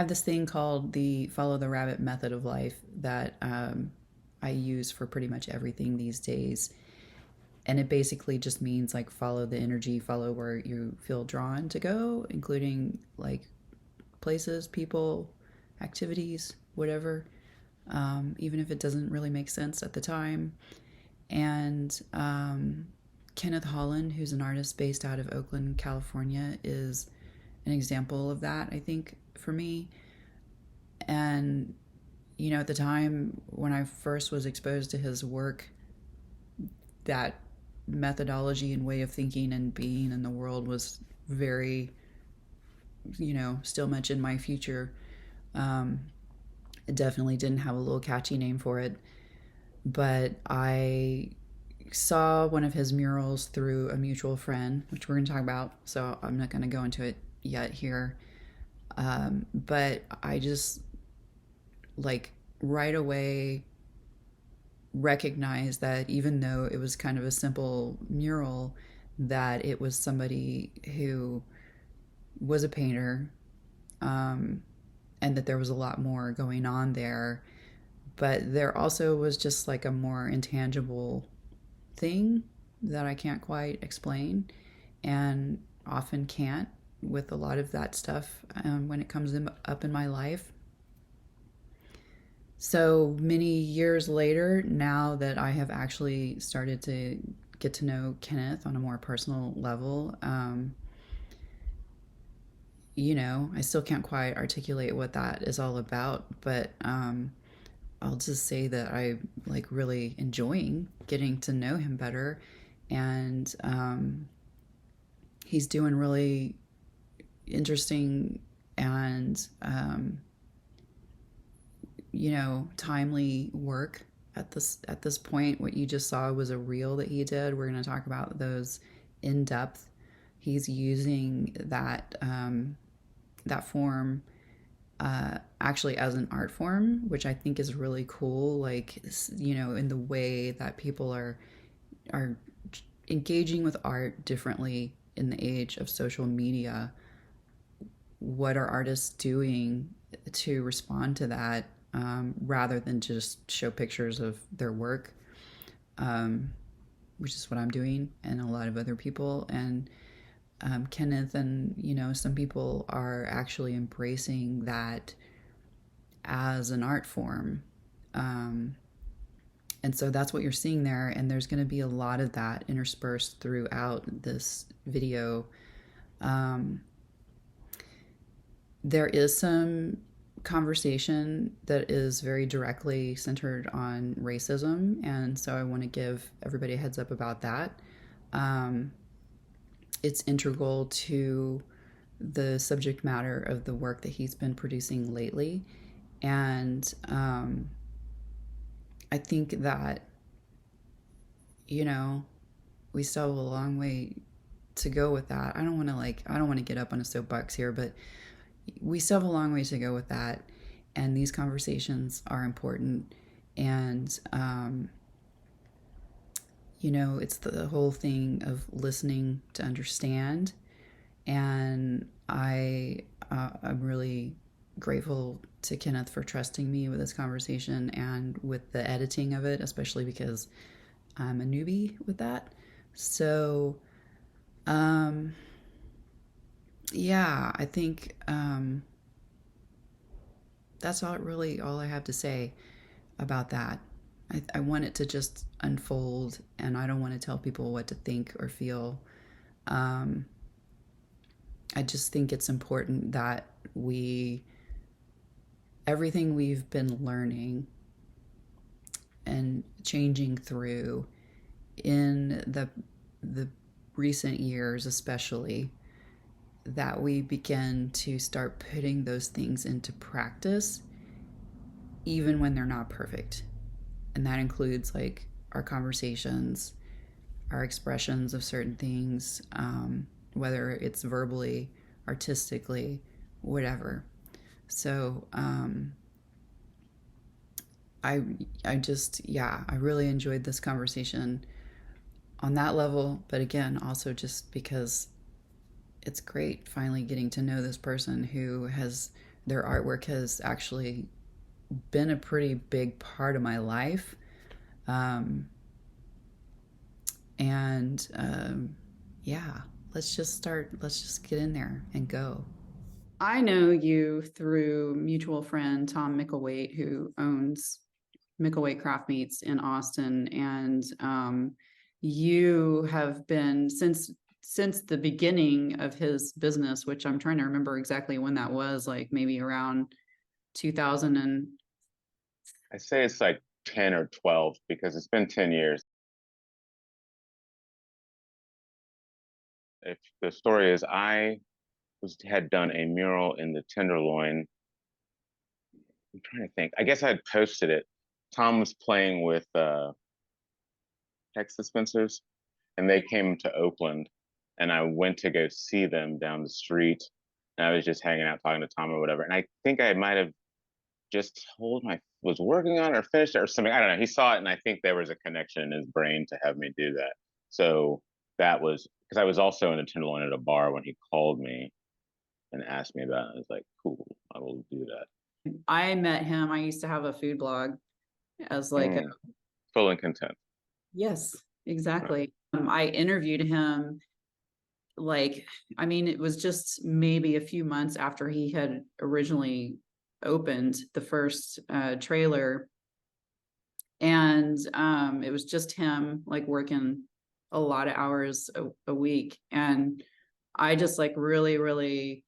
have this thing called the follow the rabbit method of life that I use for pretty much everything these days. And it basically just means like follow the energy, follow where you feel drawn to go, including like places, people, activities, whatever, even if it doesn't really make sense at the time. And Kenneth Holland, who's an artist based out of Oakland, California, is an example of that, I think, for me. And, at the time when I first was exposed to his work, that methodology and way of thinking and being in the world was very, still much in my future. It definitely didn't have a little catchy name for it, but I saw one of his murals through a mutual friend, which we're going to talk about, so I'm not going to go into it yet here. But I just, like, right away recognized that even though it was kind of a simple mural, that it was somebody who was a painter, and that there was a lot more going on there. But there also was just like a more intangible thing that I can't quite explain, and often can't with a lot of that stuff when it comes up in my life. So many years later, now that I have actually started to get to know Kenneth on a more personal level, I still can't quite articulate what that is all about, but I'll just say that I like really enjoying getting to know him better, and he's doing really interesting and timely work at this point. What you just saw was a reel that he did. We're going to talk about those in depth. He's using that form actually as an art form, which I think is really cool. Like, in the way that people are engaging with art differently in the age of social media. What are artists doing to respond to that, rather than just show pictures of their work, which is what I'm doing and a lot of other people. And Kenneth and, some people are actually embracing that as an art form. And so that's what you're seeing there. And there's going to be a lot of that interspersed throughout this video. There is some conversation that is very directly centered on racism. And so I want to give everybody a heads up about that. It's integral to the subject matter of the work that he's been producing lately. And I think that, we still have a long way to go with that. I don't want to get up on a soapbox here, but we still have a long way to go with that. And these conversations are important. And, it's the whole thing of listening to understand. And I'm really grateful to Kenneth for trusting me with this conversation and with the editing of it, especially because I'm a newbie with that. So, yeah, I think that's all I have to say about that. I want it to just unfold, and I don't want to tell people what to think or feel. I just think it's important that everything we've been learning and changing through in the recent years, especially, that we begin to start putting those things into practice, even when they're not perfect. And that includes like our conversations, our expressions of certain things, whether it's verbally, artistically, whatever. So I really enjoyed this conversation on that level, but again, also just because it's great finally getting to know this person who has their artwork has actually been a pretty big part of my life. Um, and yeah, let's just get in there and go. I know you through mutual friend Tom Micklethwait, who owns Micklethwait Craft Meats in Austin, and you have been since the beginning of his business, which I'm trying to remember exactly when that was, like maybe around 2000 and I say it's like 10 or 12 because it's been 10 years. If the story is, had done a mural in the Tenderloin. I'm trying to think. I guess I had posted it. Tom was playing with tech dispensers, and they came to Oakland, and I went to go see them down the street. And I was just hanging out talking to Tom or whatever. And I think I might have just told my was working on it or finished it or something. I don't know. He saw it, and I think there was a connection in his brain to have me do that. So that was because I was also in a Tenderloin at a bar when he called me and asked me about it. I was like, cool, I will do that. I met him. I used to have a food blog as like a, Full and content. yes, Right. exactly. I interviewed him, like, I mean, it was just maybe a few months after he had originally opened the first trailer, and it was just him like working a lot of hours a week, and I just like really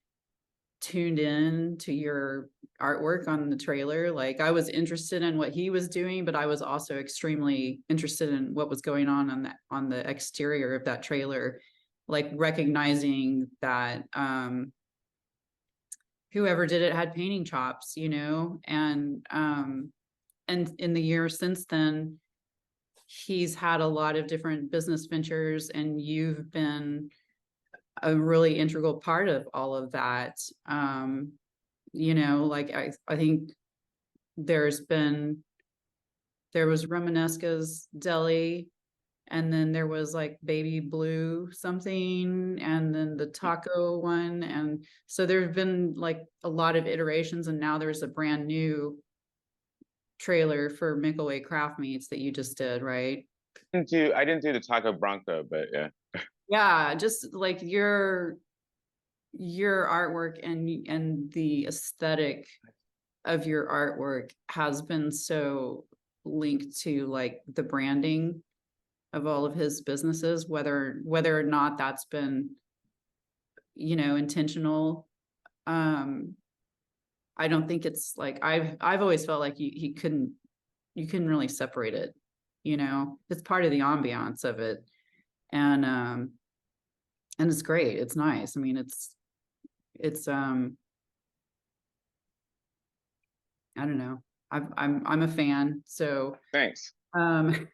tuned in to your artwork on the trailer. Like, I was interested in what he was doing, but I was also extremely interested in what was going on the exterior of that trailer, like recognizing that whoever did it had painting chops, you know. And in the years since then, he's had a lot of different business ventures, and you've been a really integral part of all of that. You know, like I think there's been there was Romanesca's Deli, and then there was like Baby Blue something, and then the taco one, and so there's been like a lot of iterations, and now there's a brand new trailer for Micklethwait Craft Meats that you just did, right? I didn't do the Taco Bronco, but yeah. Yeah, just like your artwork and the aesthetic of your artwork has been so linked to like the branding of all of his businesses, whether or not that's been, you know, intentional. um I don't think it's like, I've always felt like you couldn't really separate it, you know. It's part of the ambiance of it. And it's great, it's nice. I mean, it's I don't know. I'm a fan. So Thanks. um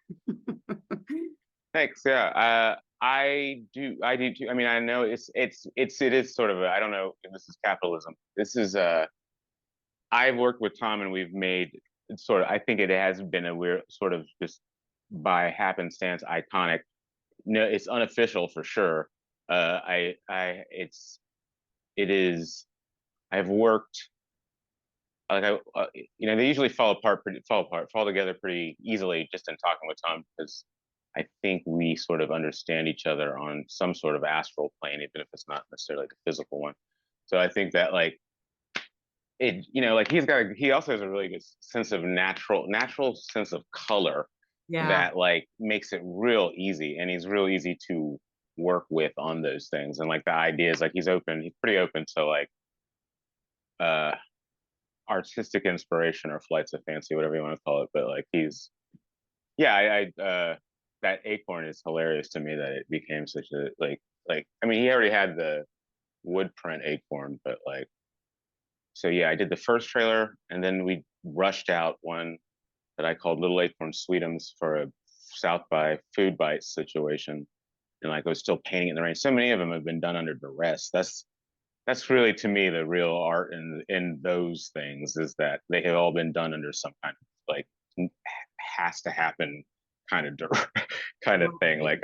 Thanks. Yeah. I do too. I mean, I know it is sort of I don't know if this is capitalism. This is I've worked with Tom and we've made sort of, I think it has been a weird sort of just by happenstance iconic. No, it's unofficial for sure. It is, I've worked like they usually fall together pretty easily just in talking with Tom because I think we sort of understand each other on some sort of astral plane, even if it's not necessarily like a physical one. So I think that like like he also has a really good sense of natural sense of color yeah. that like makes it real easy, and he's real easy to work with on those things. And like the idea is like he's pretty open to like uh artistic inspiration or flights of fancy, whatever you want to call it. But like yeah, that acorn is hilarious to me that it became such a like I mean he already had the wood print acorn, but like so yeah, I did the first trailer and then we rushed out one that I called Little Acorn Sweetums for a South by Food Bites situation. And like I was still painting in the rain. So many of them have been done under duress. That's really to me the real art in those things is that they have all been done under some kind of like has to happen kind of kind of thing. Right.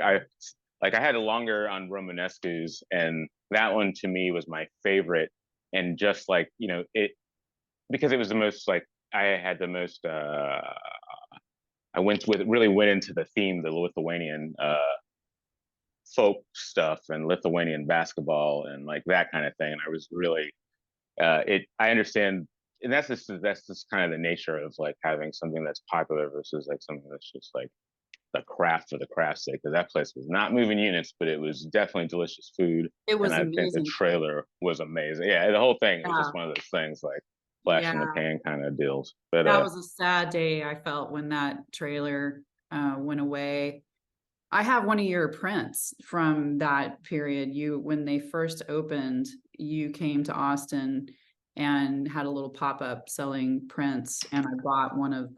Like I had a longer on Romanescu's, and that one to me was my favorite. And just like because it was the most like I had the most I really went into the theme, the Lithuanian folk stuff and Lithuanian basketball and like that kind of thing. And I was really I understand, and that's just kind of the nature of like having something that's popular versus like something that's just like the craft for the craft's sake. Because that place was not moving units, but it was definitely delicious food, It and was I think the amazing. trailer was amazing. Yeah, the whole thing was just Yeah. one of those things like flash in the Yeah. pan kind of deals. But That was a sad day I felt when that trailer went away. I have one of your prints from that period. You, when they first opened, you came to Austin and had a little pop-up selling prints, and I bought one of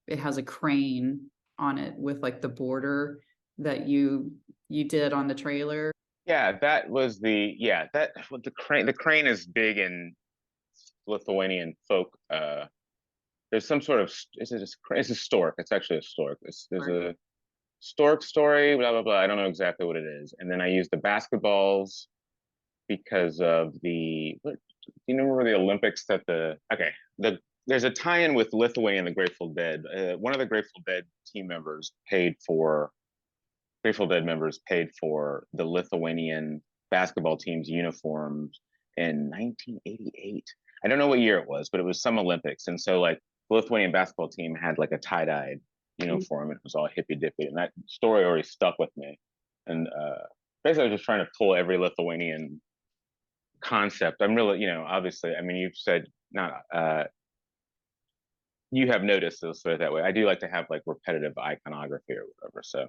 it has a crane on it with like the border that you did on the trailer. yeah, that was the crane is big in Lithuanian folk. There's some sort of it's a stork. It's actually a stork. There's a stork story, blah blah blah. I don't know exactly what it is. And then I used the basketballs because of do you remember the Olympics that there's a tie-in with Lithuania and the Grateful Dead. One of the Grateful Dead members paid for the Lithuanian basketball team's uniforms in 1988. I don't know what year it was, but it was some Olympics. And so like the Lithuanian basketball team had like a tie-dyed uniform. And it was all hippy dippy. And that story already stuck with me. And basically I was just trying to pull every Lithuanian concept. I'm really, obviously, I mean, you've said not, you have noticed, let's put it that way. I do like to have like repetitive iconography or whatever. So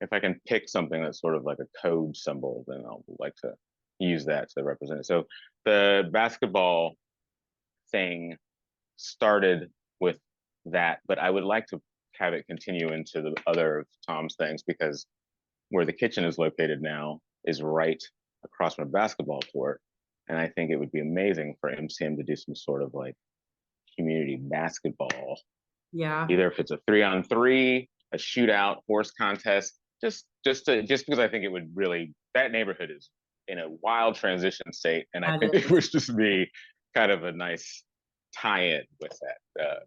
if I can pick something that's sort of like a code symbol, then I'll like to use that to represent it. So the basketball thing started with that, but I would like to have it continue into the other of Tom's things because where the kitchen is located now is right across from a basketball court. And I think it would be amazing for MCM to do some sort of like community basketball. Yeah. Either if it's a 3-on-3, a shootout, horse contest, just because I think it would really, that neighborhood is in a wild transition state, and I think it would just be kind of a nice tie-in with that.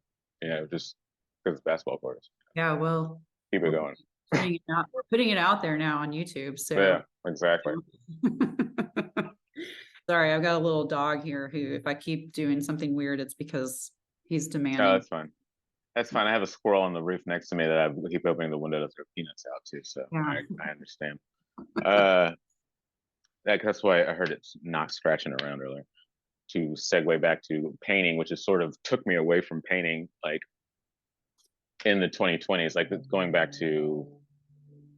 Just because it's basketball courts. Yeah, well, Keep it going. we're putting it out there now on YouTube. So yeah, exactly. Sorry, I've got a little dog here who, if I keep doing something weird, it's because he's demanding. Oh, that's fine. That's fine. I have a squirrel on the roof next to me that I keep opening the window to throw peanuts out to, so yeah. I understand. That's why I heard it not scratching around earlier. To segue back to painting, which is sort of took me away from painting, like in the 2020s, like going back to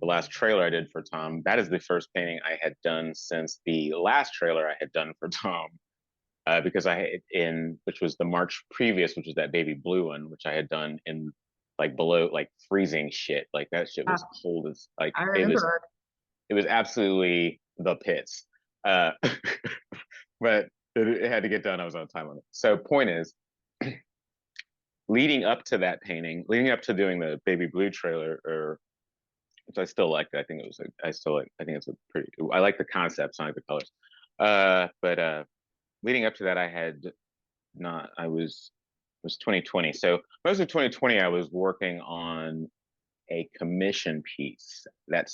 the last trailer I did for Tom. That is the first painting I had done since the last trailer I had done for Tom. Because which was the March previous, which was that baby blue one, which I had done in like below like freezing shit. Like that shit was cold as like I remember. It was absolutely the pits. But it had to get done. I was on time on it. So point is, leading up to that painting, leading up to doing the baby blue trailer, which I still liked. I think it was. I think it's a pretty. I like the concepts, I like the colors. But leading up to that, it was 2020. So most of 2020, I was working on a commission piece that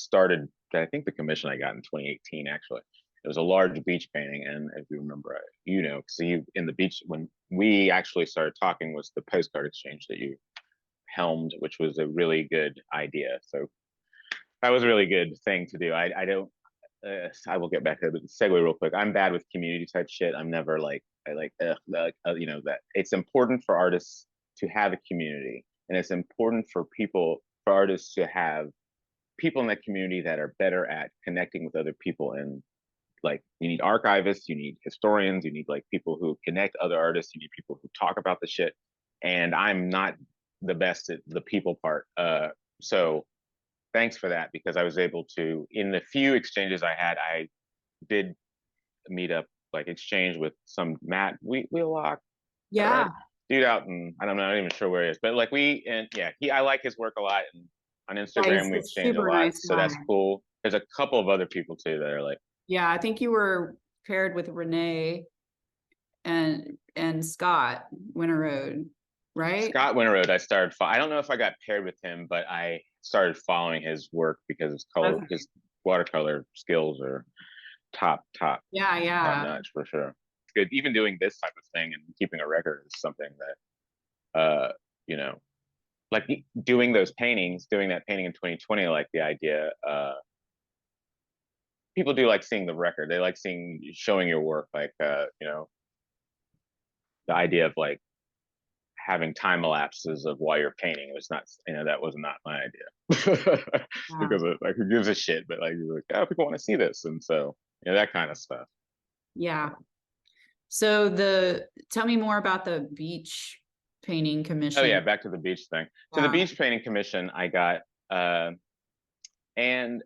I think the commission I got in 2018, actually. It was a large beach painting. And if you remember, in the beach, when we actually started talking was the postcard exchange that you helmed, which was a really good idea. So that was a really good thing to do. I will get back to it, but segue real quick. I'm bad with community type shit. I'm never like, that it's important for artists to have a community, and it's important for artists to have people in that community that are better at connecting with other people. And like, you need archivists, you need historians, you need like people who connect other artists, you need people who talk about the shit. And I'm not the best at the people part. So thanks for that, because I was able to, in the few exchanges I had, I did meet up, like exchange with some Matt Wheelock. Yeah. Dude out in, I'm not even sure where he is, but like I like his work a lot. And on Instagram, we exchange a lot. Nice so that's cool. There's a couple of other people too that are like. Yeah, I think you were paired with Renee and Scott Winterroad, right? Scott Winterroad, I don't know if I got paired with him, but I started following his work because Okay. his watercolor skills are top Yeah, yeah. notch for sure. It's good. Even doing this type of thing and keeping a record is something that you know, like doing that painting in 2020, like the idea, people do like seeing the record. They like showing your work, like you know, the idea of like having time elapses of while you're painting. It was not, you know, that was not my idea. Yeah. Because of, like, who gives a shit? But like, you're like, oh, people want to see this, and so, you know, that kind of stuff. Yeah. So tell me more about the beach painting Oh yeah, commission. back to the beach thing. So the Yeah. beach painting commission I got, and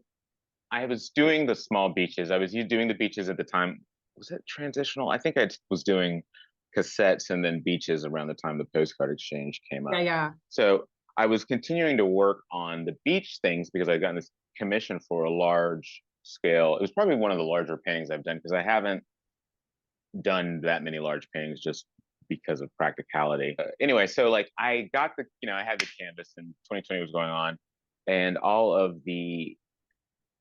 I was doing the small beaches. I was doing the beaches at the time. Was it transitional? I think I was doing cassettes and then beaches around the time the postcard exchange came Yeah, up. yeah. So I was continuing to work on the beach things because I'd gotten this commission for a large scale. It was probably one of the larger paintings I've done because I haven't done that many large paintings just because of practicality. Anyway, so like I got the, you know, I had the canvas and 2020 was going on, and all of the,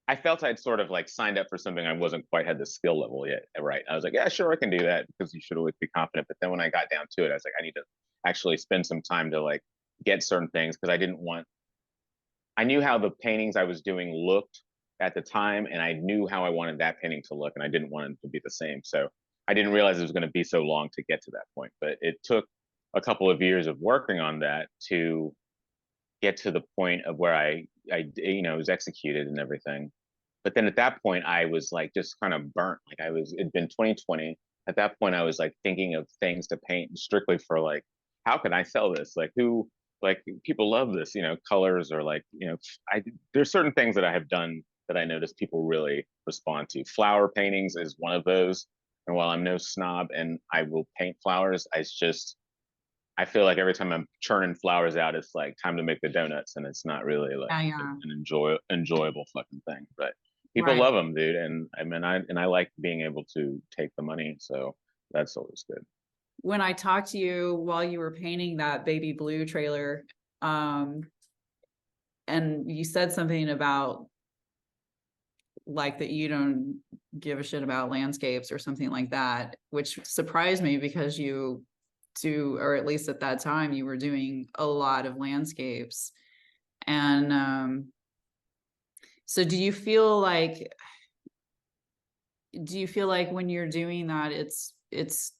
I felt I'd sort of like signed up for something I wasn't quite had the skill level yet, right? I was like, yeah, sure, I can do that, because you should always be confident. But then when I got down to it, I was like, I need to actually spend some time to like get certain things, because I knew how the paintings I was doing looked at the time, and I knew how I wanted that painting to look, and I didn't want it to be the same. So I didn't realize it was going to be so long to get to that point. But it took a couple of years of working on that to get to the point of where I you know, was executed and everything. But then at that point, I was like just kind of burnt. Like it'd been 2020. At that point, I was like thinking of things to paint strictly for like, how can I sell this? Like like people love this, you know, colors, or like, you know, there's certain things that I have done that I notice people really respond to. Flower paintings is one of those. And while I'm no snob and I will paint flowers, I feel like every time I'm churning flowers out, it's like time to make the donuts, and it's not really like Yeah, yeah. an enjoyable fucking thing. But people Right. love them, dude, and I like being able to take the money, so that's always good. When I talked to you while you were painting that baby blue trailer, um, and you said something about like that you don't give a shit about landscapes or something like that, which surprised me because you do, or at least at that time, you were doing a lot of landscapes. And so do you feel like when you're doing that, it's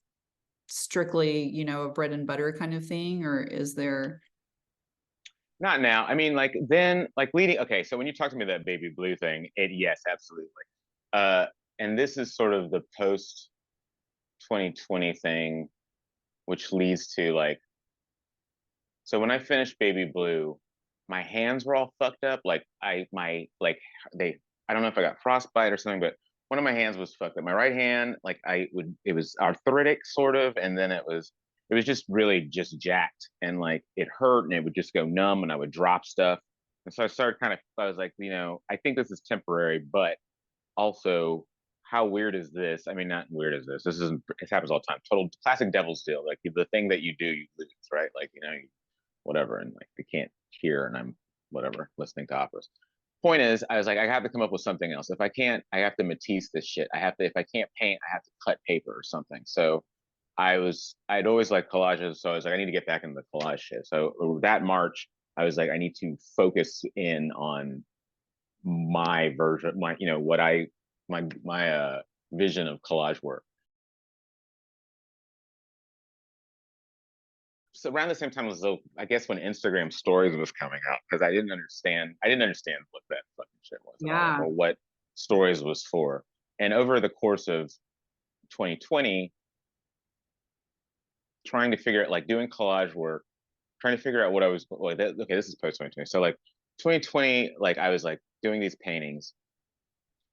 strictly, you know, a bread and butter kind of thing, or is there? Not now. I mean, like then, like leading. Okay, so when you talk to me that baby blue thing, yes, absolutely. Uh, and this is sort of the post 2020 thing, which leads to like, so when I finished baby blue, my hands were all fucked up. Like I don't know if I got frostbite or something, but one of my hands was fucked up. My right hand, like it was arthritic sort of, and then it was just really just jacked, and like it hurt, and it would just go numb, and I would drop stuff. And so I was like, you know, I think this is temporary, but also, how weird is this? I mean, not weird is this. It happens all the time. Total classic devil's deal. Like the thing that you do, you lose, right? Like, you know, whatever, and like they can't hear, and I'm whatever listening to operas. Point is, I was like, I have to come up with something else. If I can't, I have to Matisse this shit. If I can't paint, I have to cut paper or something. So I'd always like collages. So I was like, I need to get back into the collage shit. So that March, I was like, I need to focus in on my version, you know, my vision of collage work. So around the same time as I guess when Instagram stories was coming out, because I didn't understand what that fucking shit was at all, Yeah. or what stories was for. And over the course of 2020, trying to figure out, like doing collage work, trying to figure out what I was like. Okay, this is post 2020. So like 2020, like I was like doing these paintings,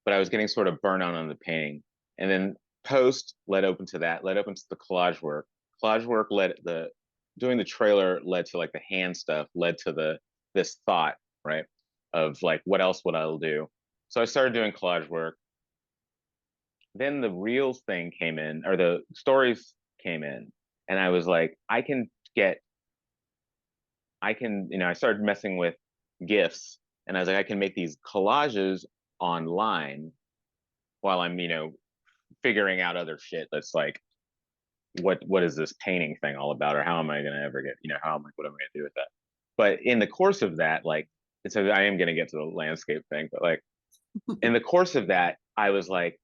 but I was getting sort of burnt out on the painting. And then post led open to that, led open to the collage work. Collage work doing the trailer led to like the hand stuff, led to this thought, right? Of like, what else would I do? So I started doing collage work. Then the reels thing came in, or the stories came in, and I was like, I can, I started messing with GIFs, and I was like, I can make these collages online while I'm, figuring out other shit that's like, what is this painting thing all about, or how am I gonna ever get, what am I gonna do with that? But in the course of that, like, so I am gonna get to the landscape thing, but like in the course of that, I was like,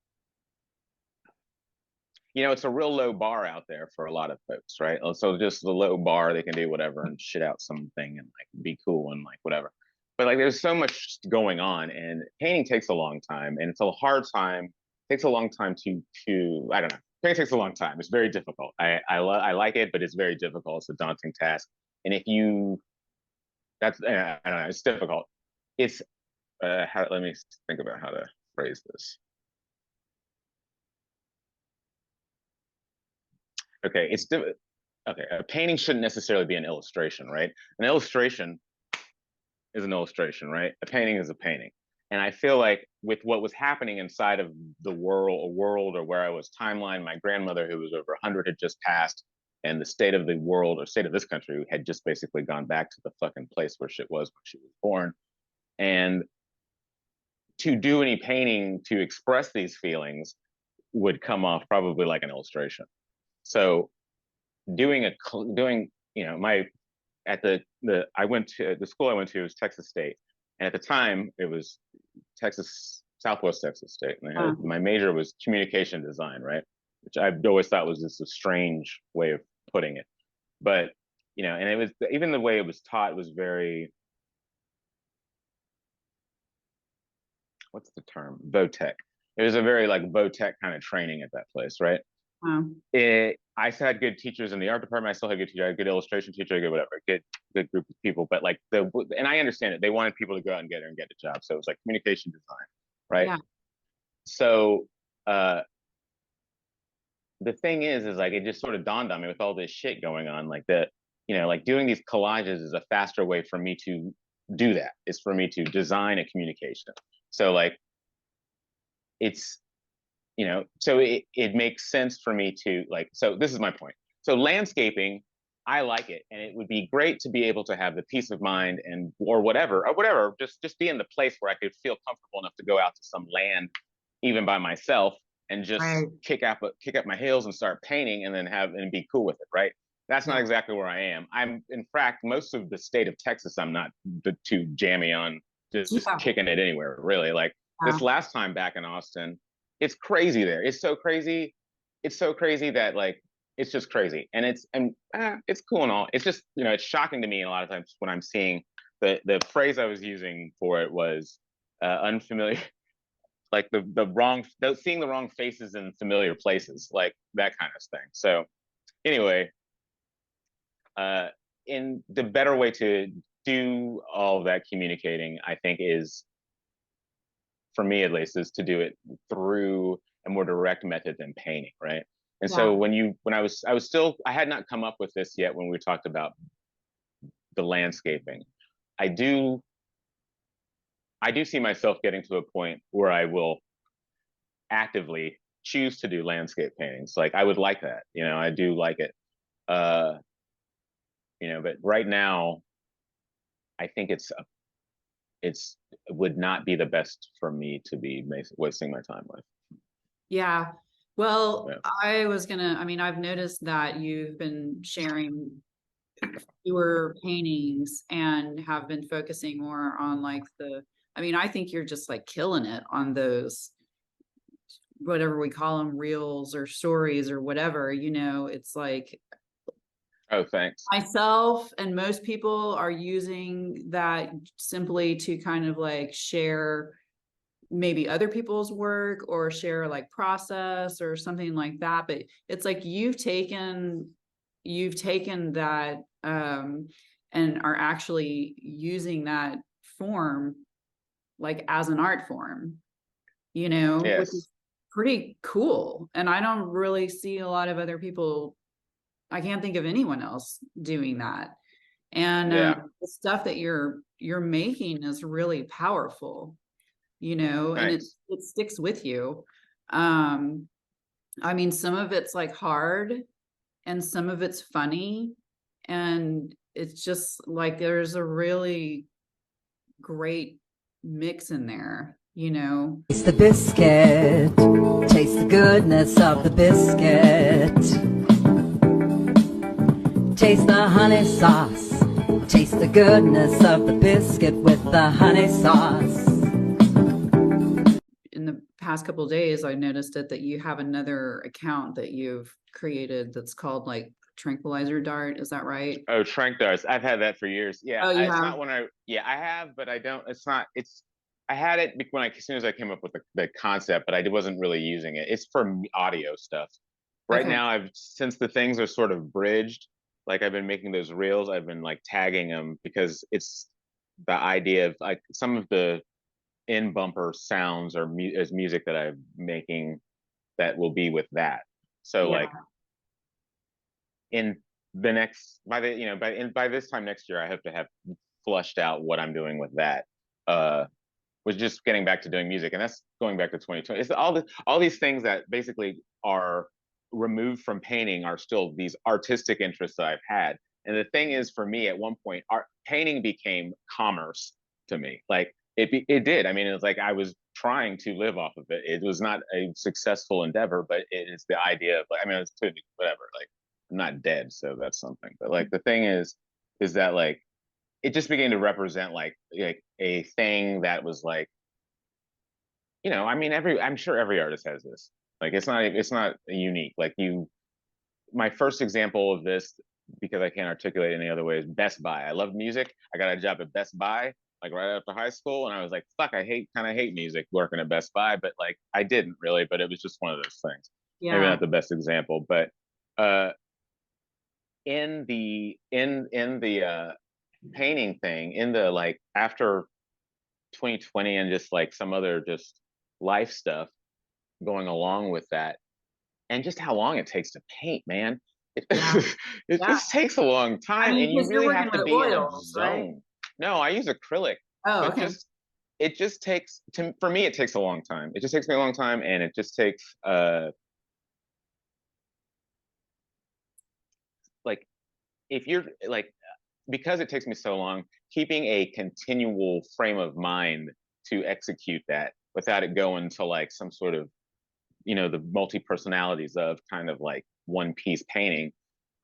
it's a real low bar out there for a lot of folks, right? So just the low bar, they can do whatever and shit out something and like be cool and like whatever. But like there's so much going on, and painting takes a long time, and it's a hard time. It takes a long time to I don't know. Painting takes a long time. It's very difficult. I like it, but it's very difficult. It's a daunting task. And if you that's I don't know, it's difficult. It's let me think about how to phrase this. Okay, okay. A painting shouldn't necessarily be an illustration, right? An illustration is an illustration, right? A painting is a painting. And I feel like with what was happening inside of the world or where I was timeline, my grandmother, who was over 100, had just passed, and the state of the world or state of this country had just basically gone back to the fucking place where shit was when she was born. And to do any painting to express these feelings would come off probably like an illustration. So doing, my at the I went to the school I went to was Texas State, and at the time it was Southwest Texas State, and my major was communication design, right? Which I always thought was just a strange way of putting it, but and it was, even the way it was taught was very, what's the term, vo-tech. It was a very like vo-tech kind of training at that place, right? I still had good teachers in the art department. I still had good teachers. I had a good illustration teacher, a good whatever, good group of people. But like and I understand it. They wanted people to go out and get a job. So it was like communication design, right? Yeah. So the thing is like it just sort of dawned on me with all this shit going on, like that, like doing these collages is a faster way for me to do that. It's for me to design a communication. So like it's, so it makes sense for me to like, so this is my point. So landscaping, I like it, and it would be great to be able to have the peace of mind or whatever, just be in the place where I could feel comfortable enough to go out to some land, even by myself, and just kick up my heels and start painting, and then be cool with it, right? That's not exactly where I am. I'm, in fact, most of the state of Texas, I'm not too jammy on just kicking it anywhere, really. Like this last time back in Austin, it's crazy there. It's so crazy. It's so crazy that like, it's just crazy. And it's cool and all. It's just, it's shocking to me a lot of times when I'm seeing the phrase I was using for it was unfamiliar, like seeing the wrong faces in familiar places, like that kind of thing. So anyway, in the better way to do all that communicating, I think is, for me at least, is to do it through a more direct method than painting, right? And so I had not come up with this yet when we talked about the landscaping. I do see myself getting to a point where I will actively choose to do landscape paintings. Like I would like that, I do like it. But right now I think it would not be the best for me to be wasting my time with. Yeah. Well, yeah. I've noticed that you've been sharing fewer paintings and have been focusing more on like I think you're just like killing it on those, whatever we call them, reels or stories or whatever, it's like, oh, thanks. Myself and most people are using that simply to kind of like share maybe other people's work or share like process or something like that. But it's like you've taken that and are actually using that form like as an art form, yes. Which is pretty cool. And I don't really see a lot of other people. I can't think of anyone else doing that. And the stuff that you're making is really powerful, and it sticks with you. Some of it's like hard and some of it's funny, and it's just like there's a really great mix in there, you know. Taste the biscuit, taste the goodness of the biscuit. Taste the honey sauce, taste the goodness of the biscuit with the honey sauce. In the past couple of days, I noticed that you have another account that you've created that's called like Tranquilizer Dart. Is that right? Oh, Trank Darts. I've had that for years. Yeah, Oh, you it's have? not when I have, but I don't. It's not. It's I had it as soon as I came up with the concept, but I wasn't really using it. It's for audio stuff. Right Okay. now, since the things are sort of bridged, like I've been making those reels, I've been like tagging them because it's the idea of like some of the in bumper sounds or is music that I'm making that will be with that. So Yeah. like in the next by this time next year, I hope to have flushed out what I'm doing with that. Was just getting back to doing music, and that's going back to 2020. It's all these things that basically are removed from painting are still these artistic interests that I've had. And the thing is, for me, at one point, painting became commerce to me. Like it did. I mean, it's like I was trying to live off of it. It was not a successful endeavor, but it's the idea of like, I mean, it's whatever. Like I'm not dead, so that's something. But like the thing is that like it just began to represent like a thing that was like, you know, I mean, I'm sure every artist has this. Like it's not unique. Like my first example of this, because I can't articulate it any other way, is Best Buy. I love music. I got a job at Best Buy like right after high school, and I was like, fuck, I kind of hate music working at Best Buy, but like I didn't really, but it was just one of those things. Maybe Yeah. not the best example, but in the painting thing, in the like after 2020 and just like some other just life stuff going along with that, and just how long it takes to paint, man. It, Yeah. it Yeah. just takes a long time, I mean, and you 'cause you're really working have to with be in a oils, right? zone. No, I use acrylic. Oh, But okay. it just takes for me, it takes a long time. It just takes me a long time, and it just takes like if you're like, because it takes me so long, keeping a continual frame of mind to execute that without it going to like some sort of, you know, the multi-personalities of kind of like one piece painting,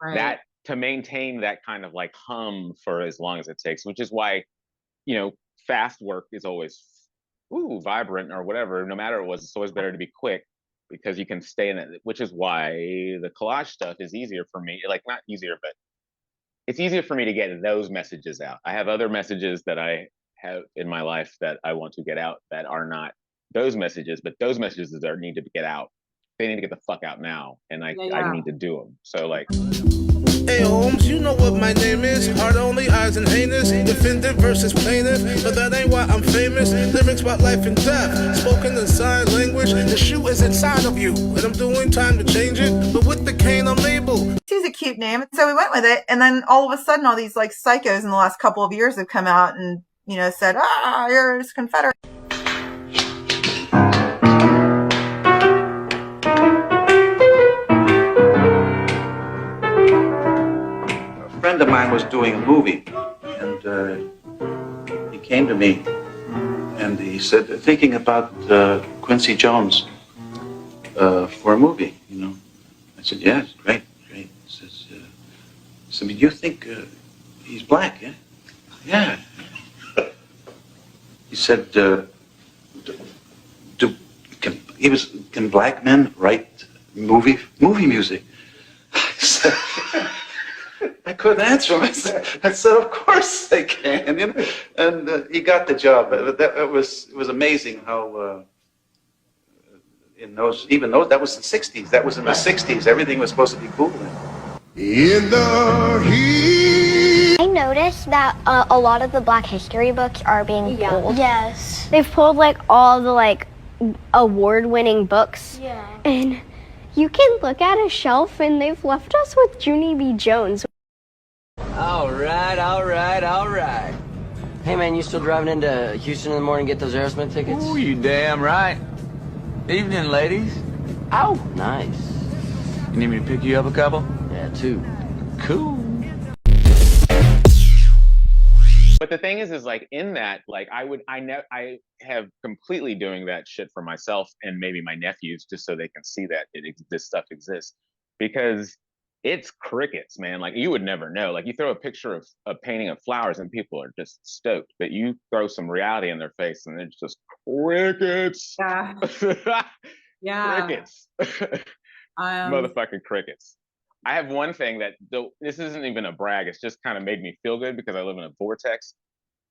Right. that to maintain that kind of like hum for as long as it takes, which is why, you know, fast work is always vibrant or whatever. No matter what, it's always better to be quick because you can stay in it, which is why the collage stuff is easier for me. Like not easier, but it's easier for me to get those messages out. I have other messages that I have in my life that I want to get out that are not those messages, but those messages that need to get out, they need to get the fuck out now, and I need to do them. So like, hey Holmes, you know what my name is. Heart only, eyes and heinous. Defendant versus plaintiff, but that ain't why I'm famous. Lyrics about life and death, spoken in sign language. The shoe is inside of you, and I'm doing time to change it. But with the cane, I'm able. She's a cute name, so we went with it. And then all of a sudden, all these like psychos in the last couple of years have come out and, you know, said, you're a Confederate. A friend of mine was doing a movie, and he came to me, and he said, thinking about Quincy Jones for a movie, you know. I said, yes, great. He says, do you think he's black, yeah? Yeah. He said, can black men write movie music? I couldn't answer him. I said, of course they can, you know. And he got the job. It was amazing how that was the 60s. That was in the 60s. Everything was supposed to be cool then. In the heat. I noticed that a lot of the Black History books are being pulled. Yes. They've pulled like all the like award-winning books. Yeah. And you can look at a shelf and they've left us with Junie B. Jones. All right. Hey man, you still driving into Houston in the morning to get those Aerosmith tickets? Oh, you damn right. Evening, ladies. Oh, nice. You need me to pick you up a couple? Yeah, tattoo. Cool. But the thing is like in that, like I have completely doing that shit for myself and maybe my nephews just so they can see that this stuff exists, because it's crickets, man. Like you would never know. Like you throw a picture of a painting of flowers and people are just stoked, but you throw some reality in their face and it's just crickets. Yeah. Yeah. Crickets. Motherfucking crickets. I have one thing that, though this isn't even a brag, it's just kind of made me feel good because I live in a vortex,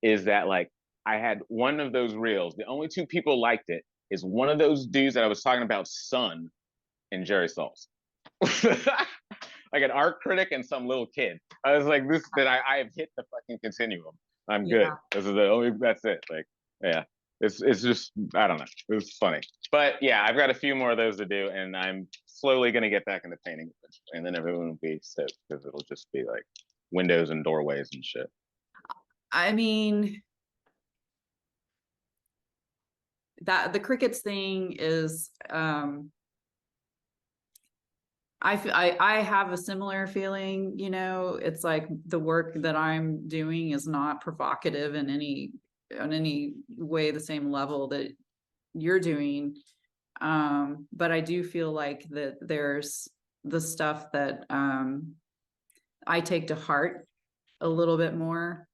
is that like I had one of those reels. The only two people liked it is one of those dudes that I was talking about, Son, and Jerry Sauls. Like an art critic and some little kid. I was like, this, that I have hit the fucking continuum. I'm good. This is the only, that's it. Like, yeah. It's just, I don't know. It was funny. But yeah, I've got a few more of those to do, and I'm slowly going to get back into painting. And then everyone will be stoked because it'll just be like windows and doorways and shit. I mean, that the crickets thing is, I have a similar feeling, you know. It's like the work that I'm doing is not provocative in any way the same level that you're doing, but I do feel like that there's the stuff that I take to heart a little bit more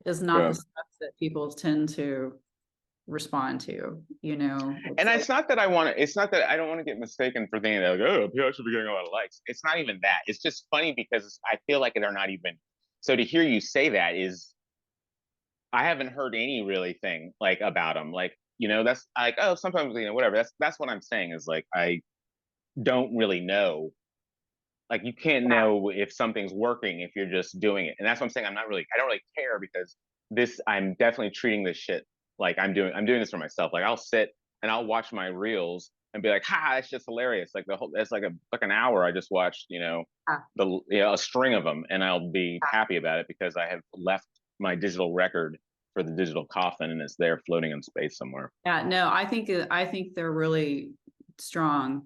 is not the stuff that people tend to respond to, you know. And it's not that I want to, it's not that I don't want to get mistaken for thinking that like, oh, I should be getting a lot of likes. It's not even that. It's just funny because I feel like they're not even, so to hear you say that is, I haven't heard any really thing like about them. Like, you know, that's like, oh, sometimes, you know, whatever. That's what I'm saying is like, I don't really know. Like you can't know if something's working if you're just doing it. And that's what I'm saying. I don't really care because I'm definitely treating this shit like I'm doing this for myself. Like I'll sit and I'll watch my reels and be like, ha, that's just hilarious. Like it's like an hour I just watched, you know, a string of them, and I'll be happy about it because I have left my digital record for the digital coffin and it's there floating in space somewhere. Yeah, no, I think they're really strong,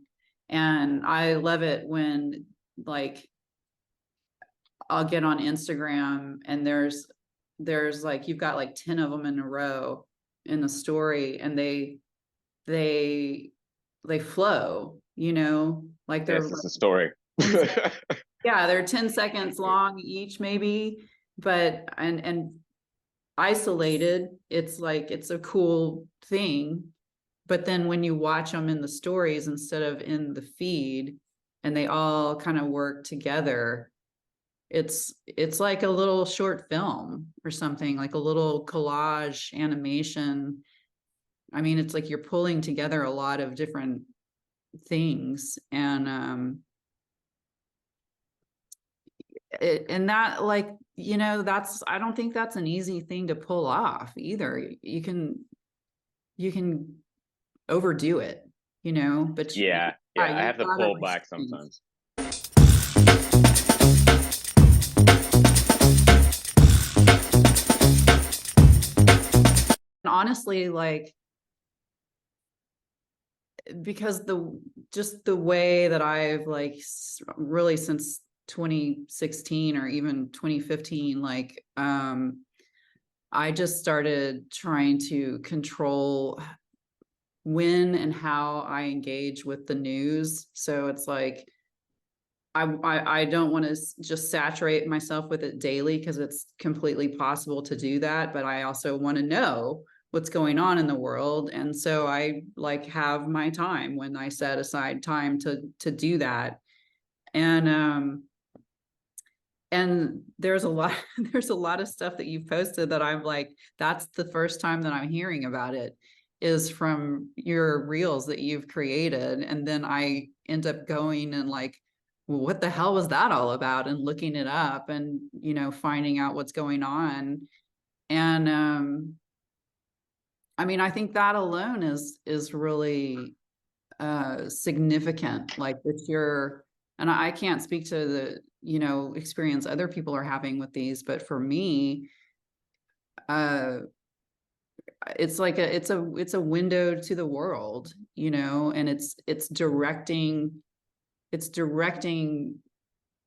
and I love it when like I'll get on Instagram and there's like you've got like 10 of them in a row in the story, and they flow, you know, like they're it's a story. Yeah, they're 10 seconds long each maybe, but and isolated, it's like it's a cool thing. But then when you watch them in the stories instead of in the feed and they all kind of work together, it's like a little short film or something, like a little collage animation. I mean, it's like you're pulling together a lot of different things, and and that, like, you know, I don't think that's an easy thing to pull off either. You can overdo it, you know, but yeah, I have to pull back sometimes. And honestly, like, because just the way that I've like really since 2016 or even 2015, like I just started trying to control when and how I engage with the news. So it's like I don't want to just saturate myself with it daily because it's completely possible to do that, but I also want to know what's going on in the world. And so I like have my time when I set aside time to do that. And there's a lot of stuff that you've posted that I'm like, that's the first time that I'm hearing about it, is from your reels that you've created. And then I end up going and like, well, what the hell was that all about? And looking it up and, you know, finding out what's going on. And I mean, I think that alone is really significant. Like it's and I can't speak to the, you know, experience other people are having with these, but for me, it's like it's a window to the world, you know, and it's directing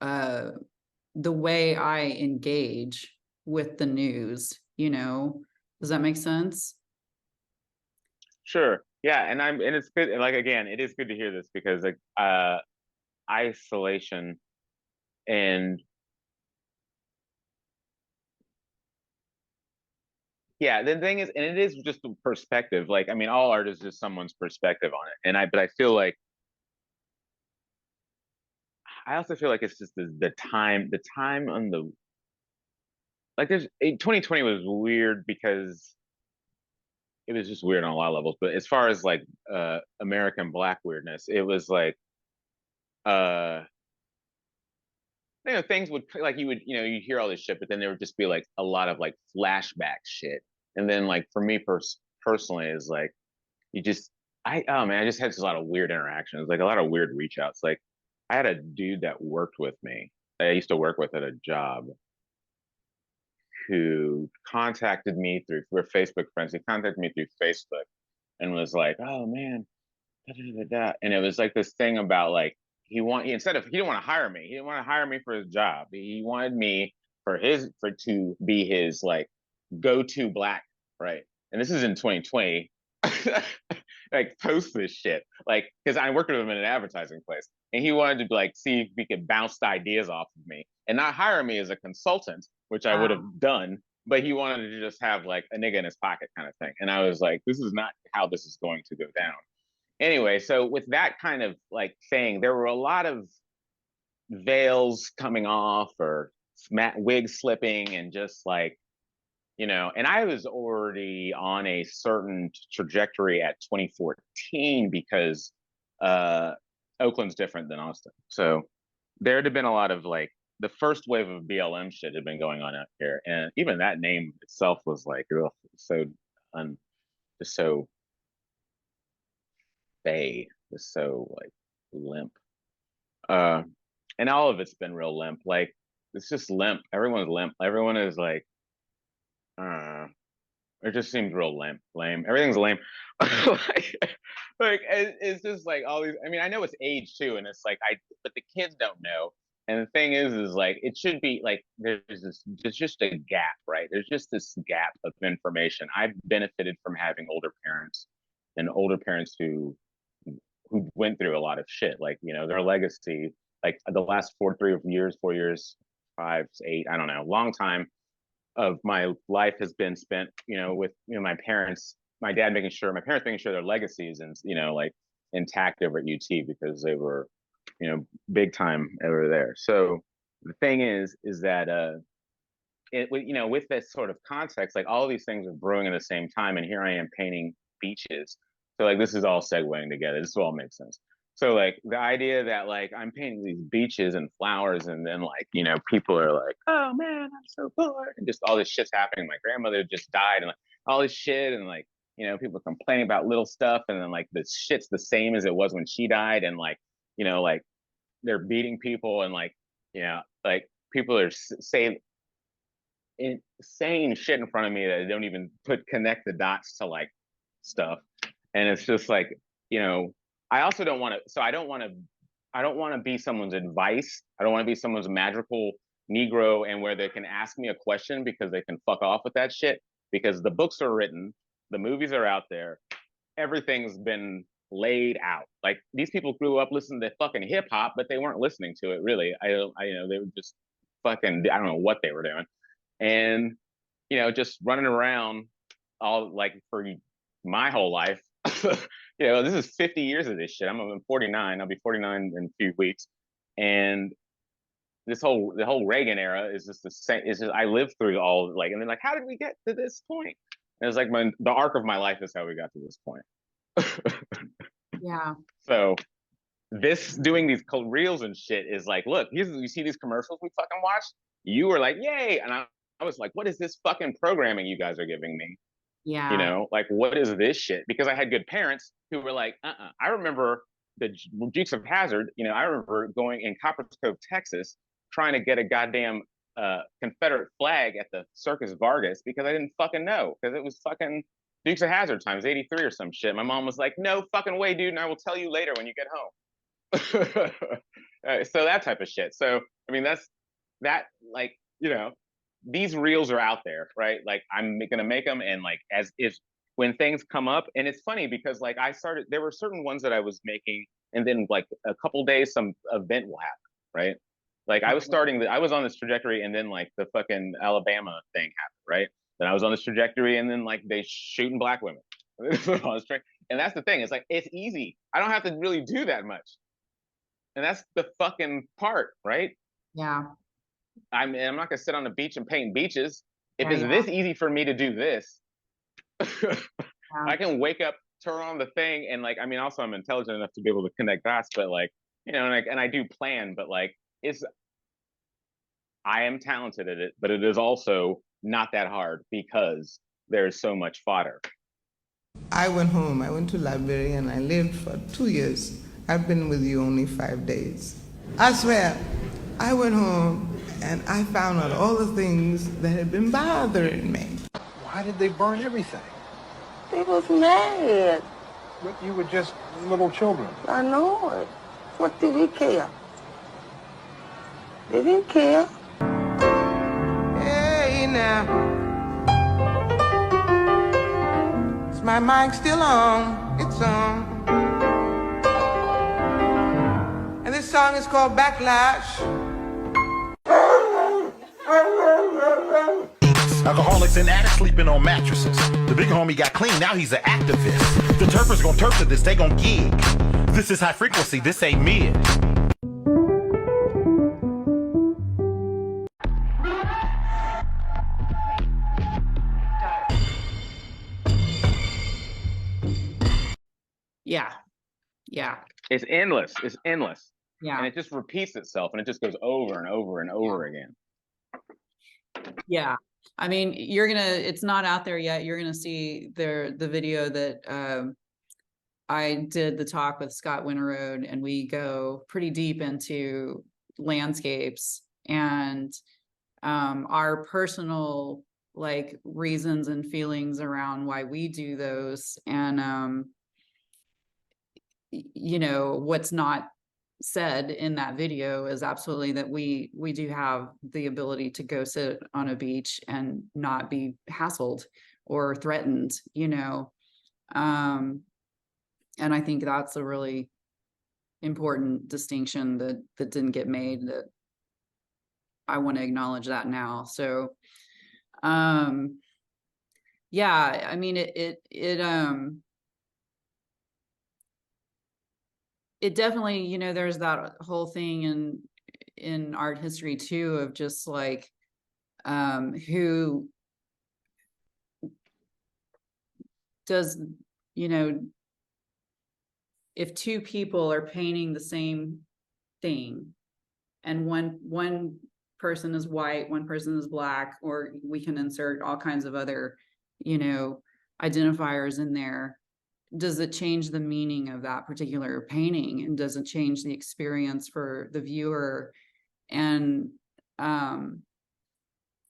the way I engage with the news, you know, does that make sense? Sure. Yeah, and it's good. Like again, it is good to hear this because like isolation and yeah, the thing is, and it is just a perspective. Like, I mean, all art is just someone's perspective on it. But I feel like I also feel like it's just the time on the like. 2020 was weird because it was just weird on a lot of levels. But as far as like American Black weirdness, it was like uh things would like you'd hear all this shit, but then there would just be like a lot of like flashback shit. And then like for me personally is like you just oh man, I just had just a lot of weird interactions, like a lot of weird reach outs. Like I had a dude that worked with me, that I used to work with at a job, who contacted me through, we're Facebook friends. He contacted me through Facebook and was like, "Oh man, da, da, da, da." And it was like this thing about like he didn't want to hire me. He didn't want to hire me for his job. He wanted me to be his like go-to Black, right? And this is in 2020. Like post this shit, like because I worked with him in an advertising place, and he wanted to like see if we could bounce ideas off of me and not hire me as a consultant, which I would have done. But he wanted to just have like a nigga in his pocket kind of thing. And I was like, this is not how this is going to go down. Anyway, so with that kind of like thing, there were a lot of veils coming off or wig slipping and just like, and I was already on a certain trajectory at 2014 because Oakland's different than Austin. So there had been a lot of like, the first wave of BLM shit had been going on out here. And even that name itself was like, ugh, just so fey, just so like limp. And all of it's been real limp. Like, it's just limp. Everyone's limp. Everyone is like, it just seems real lame. Everything's lame. like it's just like all these. I mean, I know it's age too, and it's like but the kids don't know. And the thing is like it should be like there's just a gap, right? There's just this gap of information. I've benefited from having older parents who went through a lot of shit. Like their legacy, like the last 4 years, 5, 8, I don't know, long time of my life has been spent, with my parents making sure their legacies and like intact over at UT because they were, big time over there. So the thing is that with this sort of context, like all of these things are brewing at the same time, and here I am painting beaches. So like this is all segueing together. This all makes sense. So like the idea that like I'm painting these beaches and flowers, and then like people are like, "Oh man, I'm so bored," and just all this shit's happening. My grandmother just died, and like all this shit, and like people complaining about little stuff, and then like the shit's the same as it was when she died, and like like they're beating people, and like like people are saying insane shit in front of me that don't even connect the dots to like stuff, and it's just like I also don't want to. So I don't want to be someone's advice. I don't want to be someone's magical Negro, and where they can ask me a question because they can fuck off with that shit. Because the books are written, the movies are out there, everything's been laid out. Like these people grew up listening to fucking hip hop, but they weren't listening to it really. They were just fucking, I don't know what they were doing, and just running around all like for my whole life. This is 50 years of this shit. I'm 49. I'll be 49 in a few weeks, and the whole Reagan era is just the same. It's just I lived through all like, and then like, how did we get to this point? And it's like the arc of my life is how we got to this point. Yeah. So doing these reels and shit is like, look, you see these commercials we fucking watched. You were like, yay, and I was like, what is this fucking programming you guys are giving me? Yeah. Like, what is this shit? Because I had good parents who were like, I remember the Dukes of Hazzard. I remember going in Copper Cove, Texas, trying to get a goddamn Confederate flag at the Circus Vargas because I didn't fucking know, because it was fucking Dukes of Hazzard times 83 or some shit. My mom was like, no fucking way, dude, and I will tell you later when you get home. So that type of shit. So I mean, that, like, you know, these reels are out there, right? Like, I'm gonna make them, and like, as if when things come up, and it's funny because like there were certain ones that I was making, and then like a couple days, some event will happen, right? Like I was on this trajectory, and then like the fucking Alabama thing happened, right? Then I was on this trajectory, and then like they shooting black women. And that's the thing. It's like, it's easy. I don't have to really do that much. And that's the fucking part, right? Yeah. I'm not gonna sit on the beach and paint beaches. If Yeah, it's this easy for me to do this, I Yeah. can wake up, turn on the thing, and like, I mean, also I'm intelligent enough to be able to connect dots, but like, you know, and I do plan, but like, I am talented at it, but it is also not that hard because there's so much fodder. I went home. I went to Liberia and I lived for 2 years. I've been with you only 5 days. I swear, I went home and I found out all the things that had been bothering me. Why did they burn everything? They was mad. But you were just little children. I know it. What did he care? They didn't care. Hey now. Is my mic still on? It's on. And this song is called Backlash. Alcoholics and addicts sleeping on mattresses. The big homie got clean, now he's an activist. The turfers gon' turf to this, they gon' gig. This is high frequency, this ain't mid. Yeah. Yeah. It's endless. It's endless. Yeah. And it just repeats itself, and it just goes over and over and over again. Yeah. I mean, it's not out there yet. You're gonna see the video that I did the talk with Scott Winterroad, and we go pretty deep into landscapes and our personal like reasons and feelings around why we do those, and you know, what's not said in that video is absolutely that we do have the ability to go sit on a beach and not be hassled or threatened, you know. And I think that's a really important distinction that didn't get made, that I want to acknowledge that now. So yeah, I mean, it definitely, you know, there's that whole thing in art history too, of just like who does, you know, if two people are painting the same thing and one person is white, one person is black, or we can insert all kinds of other, you know, identifiers in there, does it change the meaning of that particular painting, and does it change the experience for the viewer? And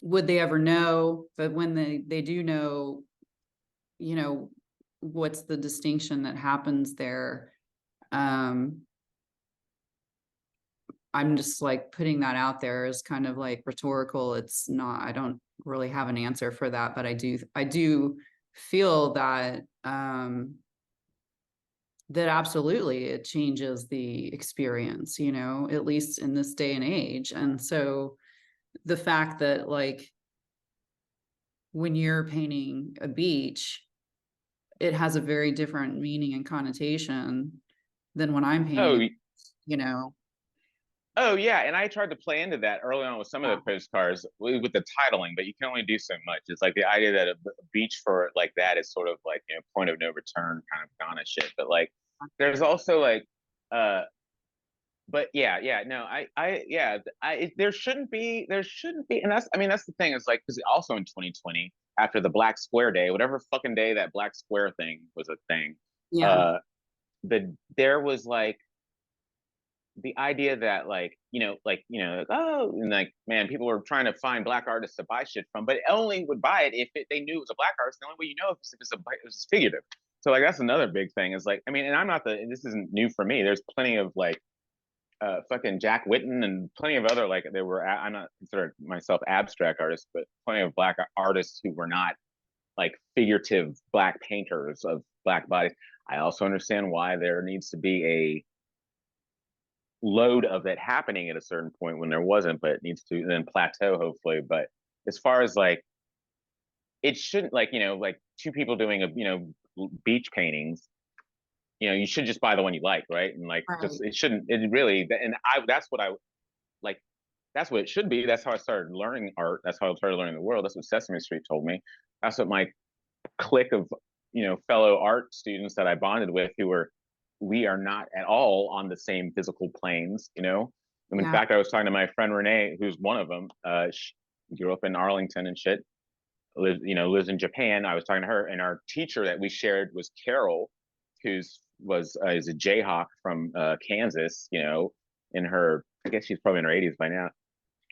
would they ever know? But when they do know, you know, what's the distinction that happens there? I'm just like putting that out there as kind of like rhetorical. It's not, I don't really have an answer for that, but I do feel that that absolutely it changes the experience, you know, at least in this day and age. And so the fact that like when you're painting a beach, it has a very different meaning and connotation than when I'm painting, you know. Oh yeah, and I tried to play into that early on with some of the postcards with the titling, but you can only do so much. It's like the idea that a beach for like that is sort of like, you know, point of no return kind of Ghana shit. But like, there's also like, but yeah, no, there shouldn't be, and that's, I mean, that's the thing. It's like, because also in 2020, after the Black Square Day, whatever fucking day that Black Square thing was a thing, there was like the idea that like, oh, and like, man, people were trying to find black artists to buy shit from, but only would buy it if they knew it was a black artist. The only way you know is if it was figurative. So like, that's another big thing is like, I mean, and this isn't new for me. There's plenty of like fucking Jack Whitten and plenty of other, like, there were, I'm not considered myself abstract artists, but plenty of black artists who were not like figurative black painters of black bodies. I also understand why there needs to be a load of it happening at a certain point when there wasn't, but it needs to then plateau, hopefully. But as far as like, it shouldn't, like, you know, like two people doing a, you know, beach paintings, you know, you should just buy the one you like, right? And like, just, it shouldn't, it really, and that's what I like, that's what it should be. That's how I started learning art. That's how I started learning the world. That's what Sesame Street told me. That's what my clique of, you know, fellow art students that I bonded with, we are not at all on the same physical planes, you know? And in fact, I was talking to my friend Renee, who's one of them. She grew up in Arlington and shit, lives in Japan. I was talking to her, and our teacher that we shared was Carol, is a Jayhawk from Kansas, you know, in her, I guess she's probably in her 80s by now,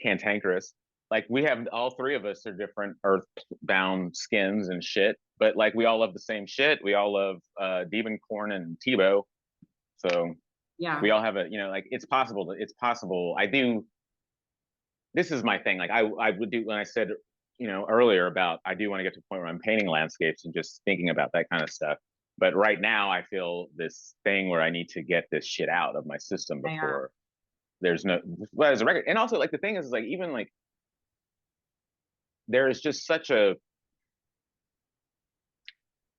cantankerous. Like, we have, all three of us are different earthbound skins and shit, but like, we all love the same shit. We all love Demon Corn and Tebow. So yeah, we all have a, you know, like, it's possible. This is my thing. Like, I would do, when I said, you know, earlier about, I do want to get to a point where I'm painting landscapes and just thinking about that kind of stuff. But right now I feel this thing where I need to get this shit out of my system before there's a record. And also, like, the thing is like, even like, there's just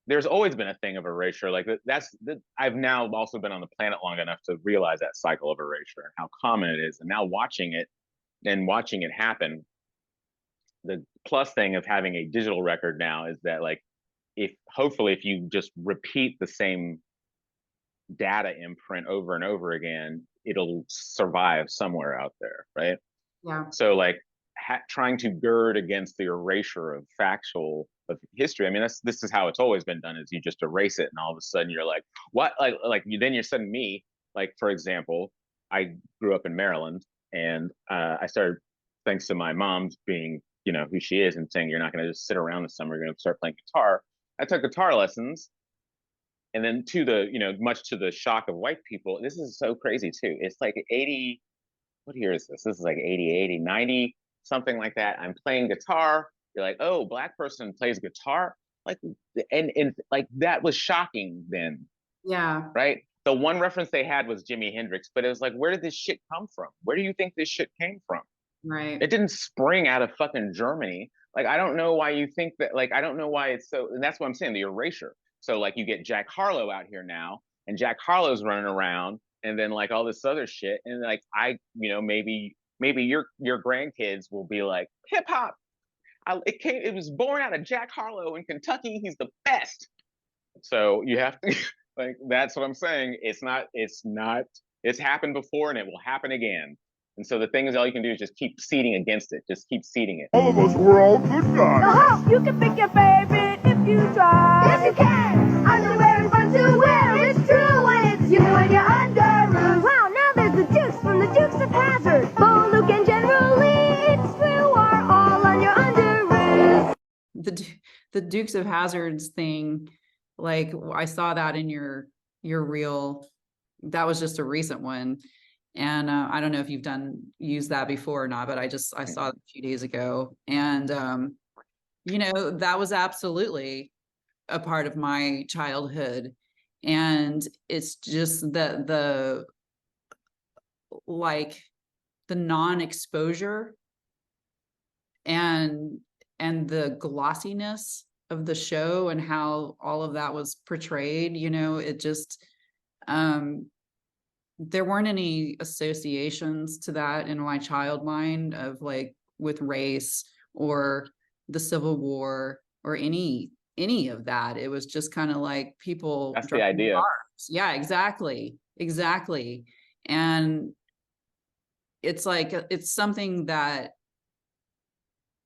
there's always been a thing of erasure. Like, I've now also been on the planet long enough to realize that cycle of erasure and how common it is. And now watching it happen, the plus thing of having a digital record now is that, like, hopefully if you just repeat the same data imprint over and over again, it'll survive somewhere out there, right? Yeah. So like, trying to gird against the erasure of history. I mean, this is how it's always been done, is you just erase it, and all of a sudden you're like, what? Then you're suddenly me. Like, for example, I grew up in Maryland, and I started, thanks to my mom's being, you know, who she is, and saying, you're not going to just sit around this summer, you're going to start playing guitar. I took guitar lessons, and then much to the shock of white people, this is so crazy too. It's like 80, what year is this? This is like 80, 90, something like that. I'm playing guitar. You're like, oh, black person plays guitar? Like, and like, that was shocking then. Yeah. Right? The one reference they had was Jimi Hendrix, but it was like, where did this shit come from? Where do you think this shit came from? Right. It didn't spring out of fucking Germany. Like, I don't know why you think that, like, I don't know why it's so, and that's what I'm saying, the erasure. So like, you get Jack Harlow out here now, and Jack Harlow's running around, and then like all this other shit, and like, maybe your grandkids will be like, hip hop. It was born out of Jack Harlow in Kentucky. He's the best. So you have to, like, that's what I'm saying. It's happened before, and it will happen again. And so the thing is, all you can do is just keep seeding against it. Just keep seeding it. All of us, we're all good guys. You can pick your favorite if you try. Yes, you can. Underwear is fun to wear. It's true when it's you and your underoos. Wow, now there's the Dukes from the Dukes of Hazzard. Bo, Luke, and generally, it's true, are all on your underoos. The Dukes of Hazzards thing, like, I saw that in your reel. That was just a recent one. And I don't know if you've used that before or not, but I saw it a few days ago. And, that was absolutely a part of my childhood. And it's just the non-exposure and the glossiness of the show and how all of that was portrayed, it just, there weren't any associations to that in my child mind of like with race or the Civil War or any of that. It was just kind of like people. That's the idea. Cars. Yeah, exactly. And it's like, it's something that,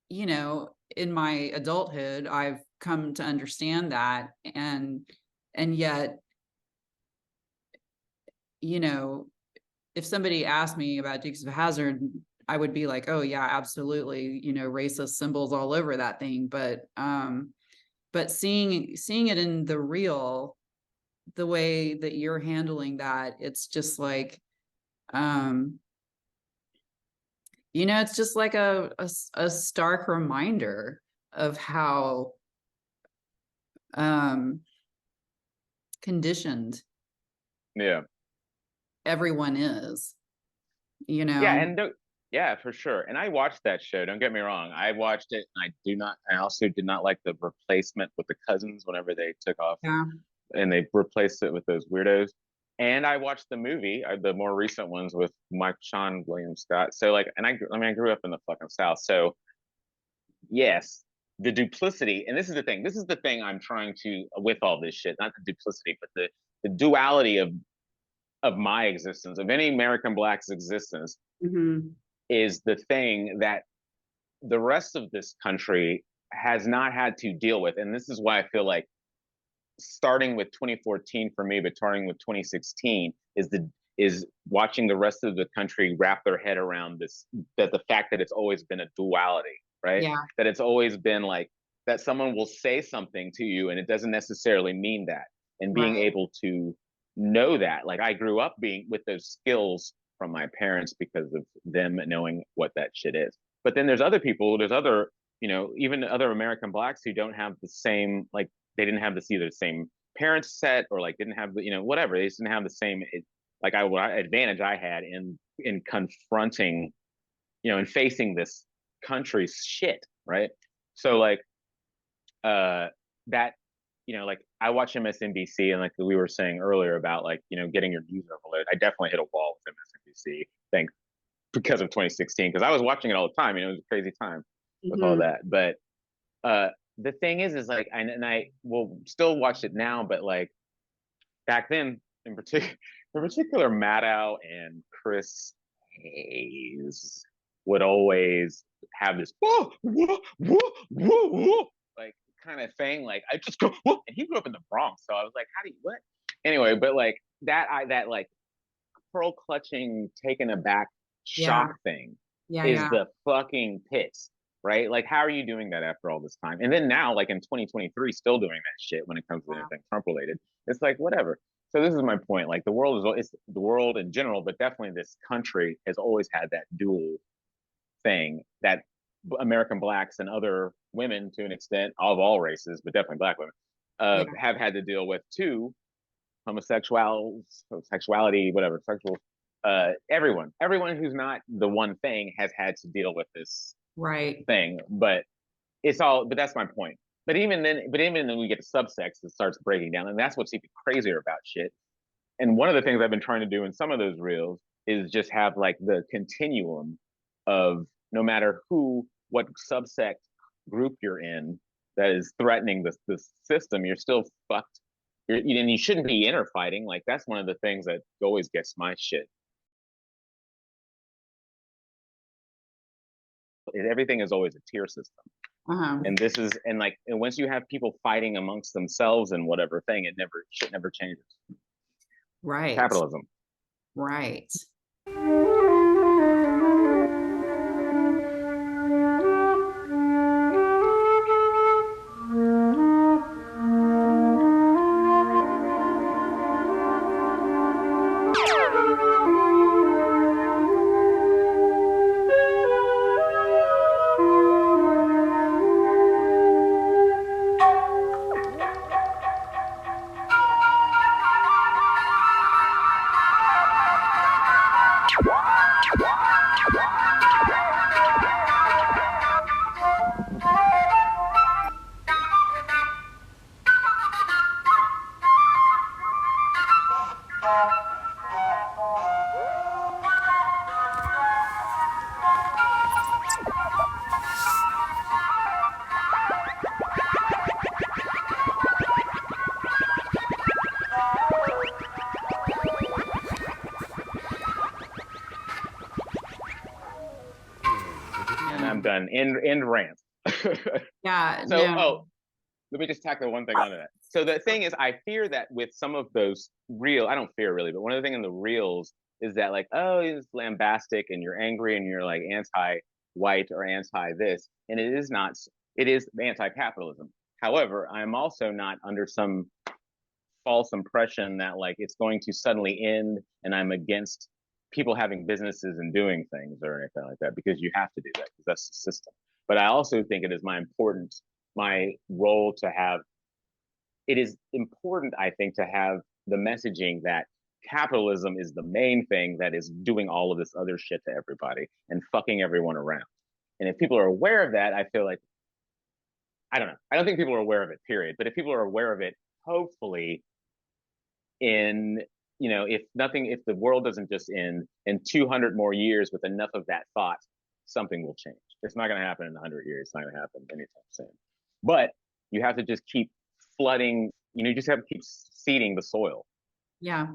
in my adulthood, I've come to understand that. And yet, if somebody asked me about Dukes of Hazzard, I would be like, oh yeah, absolutely, racist symbols all over that thing. But seeing it in the real, the way that you're handling that, it's just like, You know, it's just like a stark reminder of how conditioned everyone is, you know. Yeah, and yeah, for sure. And I watched that show, don't get me wrong. I watched it, and I also did not like the replacement with the cousins whenever they took off and they replaced it with those weirdos. And I watched the movie, the more recent ones with Sean William Scott. So like, and I mean, I grew up in the fucking South. So yes, the duplicity, and this is the thing I'm trying to, with all this shit, not the duplicity, but the duality of my existence, of any American Black's existence, is the thing that the rest of this country has not had to deal with. And this is why I feel like starting with 2014 for me, but starting with 2016 is watching the rest of the country wrap their head around this, that the fact that it's always been a duality, right? Yeah. That it's always been like that someone will say something to you and it doesn't necessarily mean that. And being able to know that, like I grew up being with those skills from my parents because of them knowing what that shit is. But then there's other people, there's other, you know, even other American Blacks who don't have the same, like they didn't have either the same parents set or like didn't have the, you know, whatever. They just didn't have the same advantage I had in confronting, you know, and facing this country's shit, right? So like that, you know, like I watch MSNBC, and like we were saying earlier about like, you know, getting your news overload. I definitely hit a wall with MSNBC, because of 2016, because I was watching it all the time. You know, it was a crazy time with all that. But the thing is like, I will still watch it now, but like back then, in particular, Maddow and Chris Hayes would always have this whoa, whoa, whoa, whoa, whoa, like kind of thing. Like I just go, whoa. And he grew up in the Bronx, so I was like, how do you what? Anyway, but like that like pearl clutching, taken aback shock thing is the fucking piss, right? Like, how are you doing that after all this time? And then now, like in 2023, still doing that shit when it comes to anything Trump related. It's like whatever. So this is my point. Like the world is the world in general, but definitely this country has always had that dual thing that American Blacks and other women, to an extent, of all races, but definitely Black women, have had to deal with too. Sexuality, whatever, sexual. Everyone who's not the one thing has had to deal with this thing. But it's all. But that's my point. But even then we get to subsex, it starts breaking down, and that's what's even crazier about shit. And one of the things I've been trying to do in some of those reels is just have like the continuum of no matter what subsect group you're in that is threatening the system, you're still fucked. And you shouldn't be interfighting. Like that's one of the things that always gets my shit. Everything is always a tier system. And this is, and once you have people fighting amongst themselves and whatever thing, shit never changes. Right. Capitalism. Right. Done. End rant. Yeah. So let me just tackle one thing onto that. So the thing is, I fear that with some of those I don't fear really, but one of the things in the reels is that like, oh, it's lambastic and you're angry and you're like anti-white or anti-this, and it is not. It is anti-capitalism. However, I'm also not under some false impression that like it's going to suddenly end and I'm against people having businesses and doing things or anything like that, because you have to do that because that's the system. But I also think my role to have, it is important, I think, to have the messaging that capitalism is the main thing that is doing all of this other shit to everybody and fucking everyone around. And if people are aware of that, I feel like, I don't know. I don't think people are aware of it, period. But if people are aware of it, hopefully if the world doesn't just end in 200 more years with enough of that thought, something will change. It's not going to happen in 100 years. It's not going to happen anytime soon. But you have to just keep flooding, you just have to keep seeding the soil. Yeah.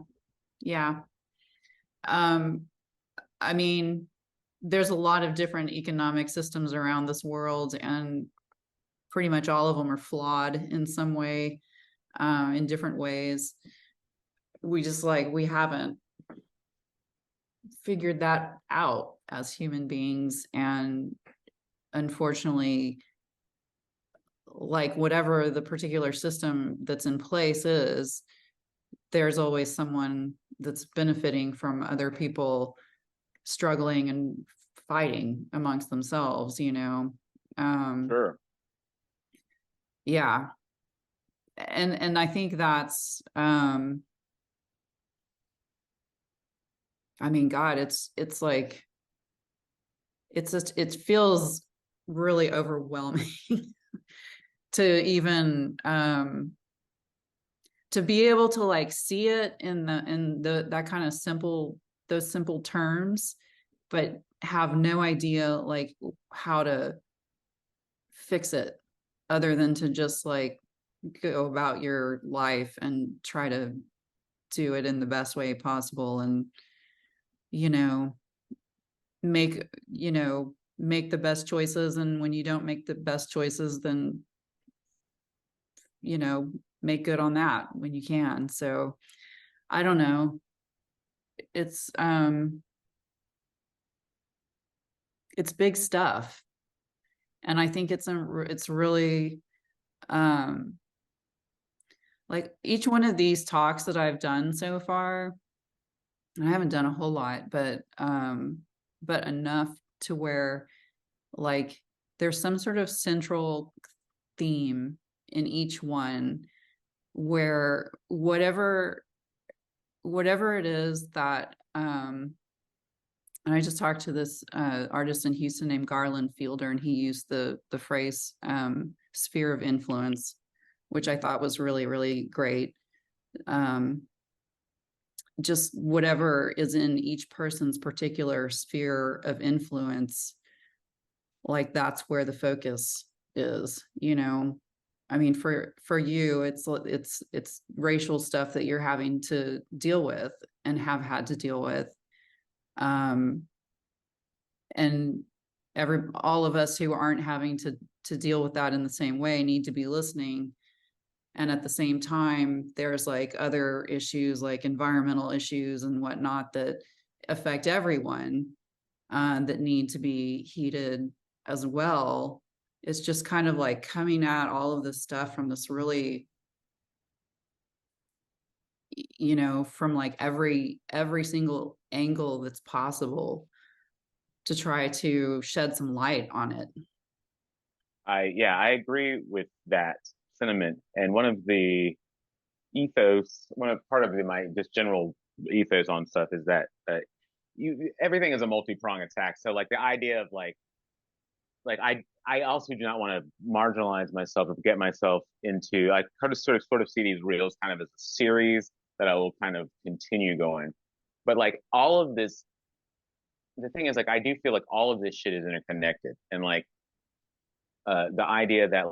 Yeah. I mean, there's a lot of different economic systems around this world, and pretty much all of them are flawed in some way, in different ways. We haven't figured that out as human beings. And unfortunately, whatever the particular system that's in place is, there's always someone that's benefiting from other people struggling and fighting amongst themselves, Sure. Yeah. And I think that's, I mean, God, it's like, it feels really overwhelming to even, to be able to see it in that kind of those simple terms, but have no idea how to fix it other than to just go about your life and try to do it in the best way possible, and make the best choices. And when you don't make the best choices, then make good on that when you can. So I don't know, it's big stuff, and I think it's really each one of these talks that I've done so far, and I haven't done a whole lot, but enough to where there's some sort of central theme in each one, where whatever it is that and I just talked to this artist in Houston named Garland Fielder, and he used the phrase sphere of influence, which I thought was really, really great. Just whatever is in each person's particular sphere of influence, that's where the focus is, I mean, for you, it's racial stuff that you're having to deal with and have had to deal with. And all of us who aren't having to deal with that in the same way need to be listening. And at the same time, there's other issues, environmental issues and whatnot, that affect everyone, that need to be heeded as well. It's just kind of coming at all of this stuff from this really, from every single angle that's possible, to try to shed some light on it. I agree with that sentiment. And one of the ethos, part of my just general ethos on stuff is that everything is a multi-prong attack. So the idea of I also do not want to marginalize myself or get myself into, I kind of sort of see these reels kind of as a series that I will kind of continue going. But all of this, the thing is I do feel all of this shit is interconnected. And the idea that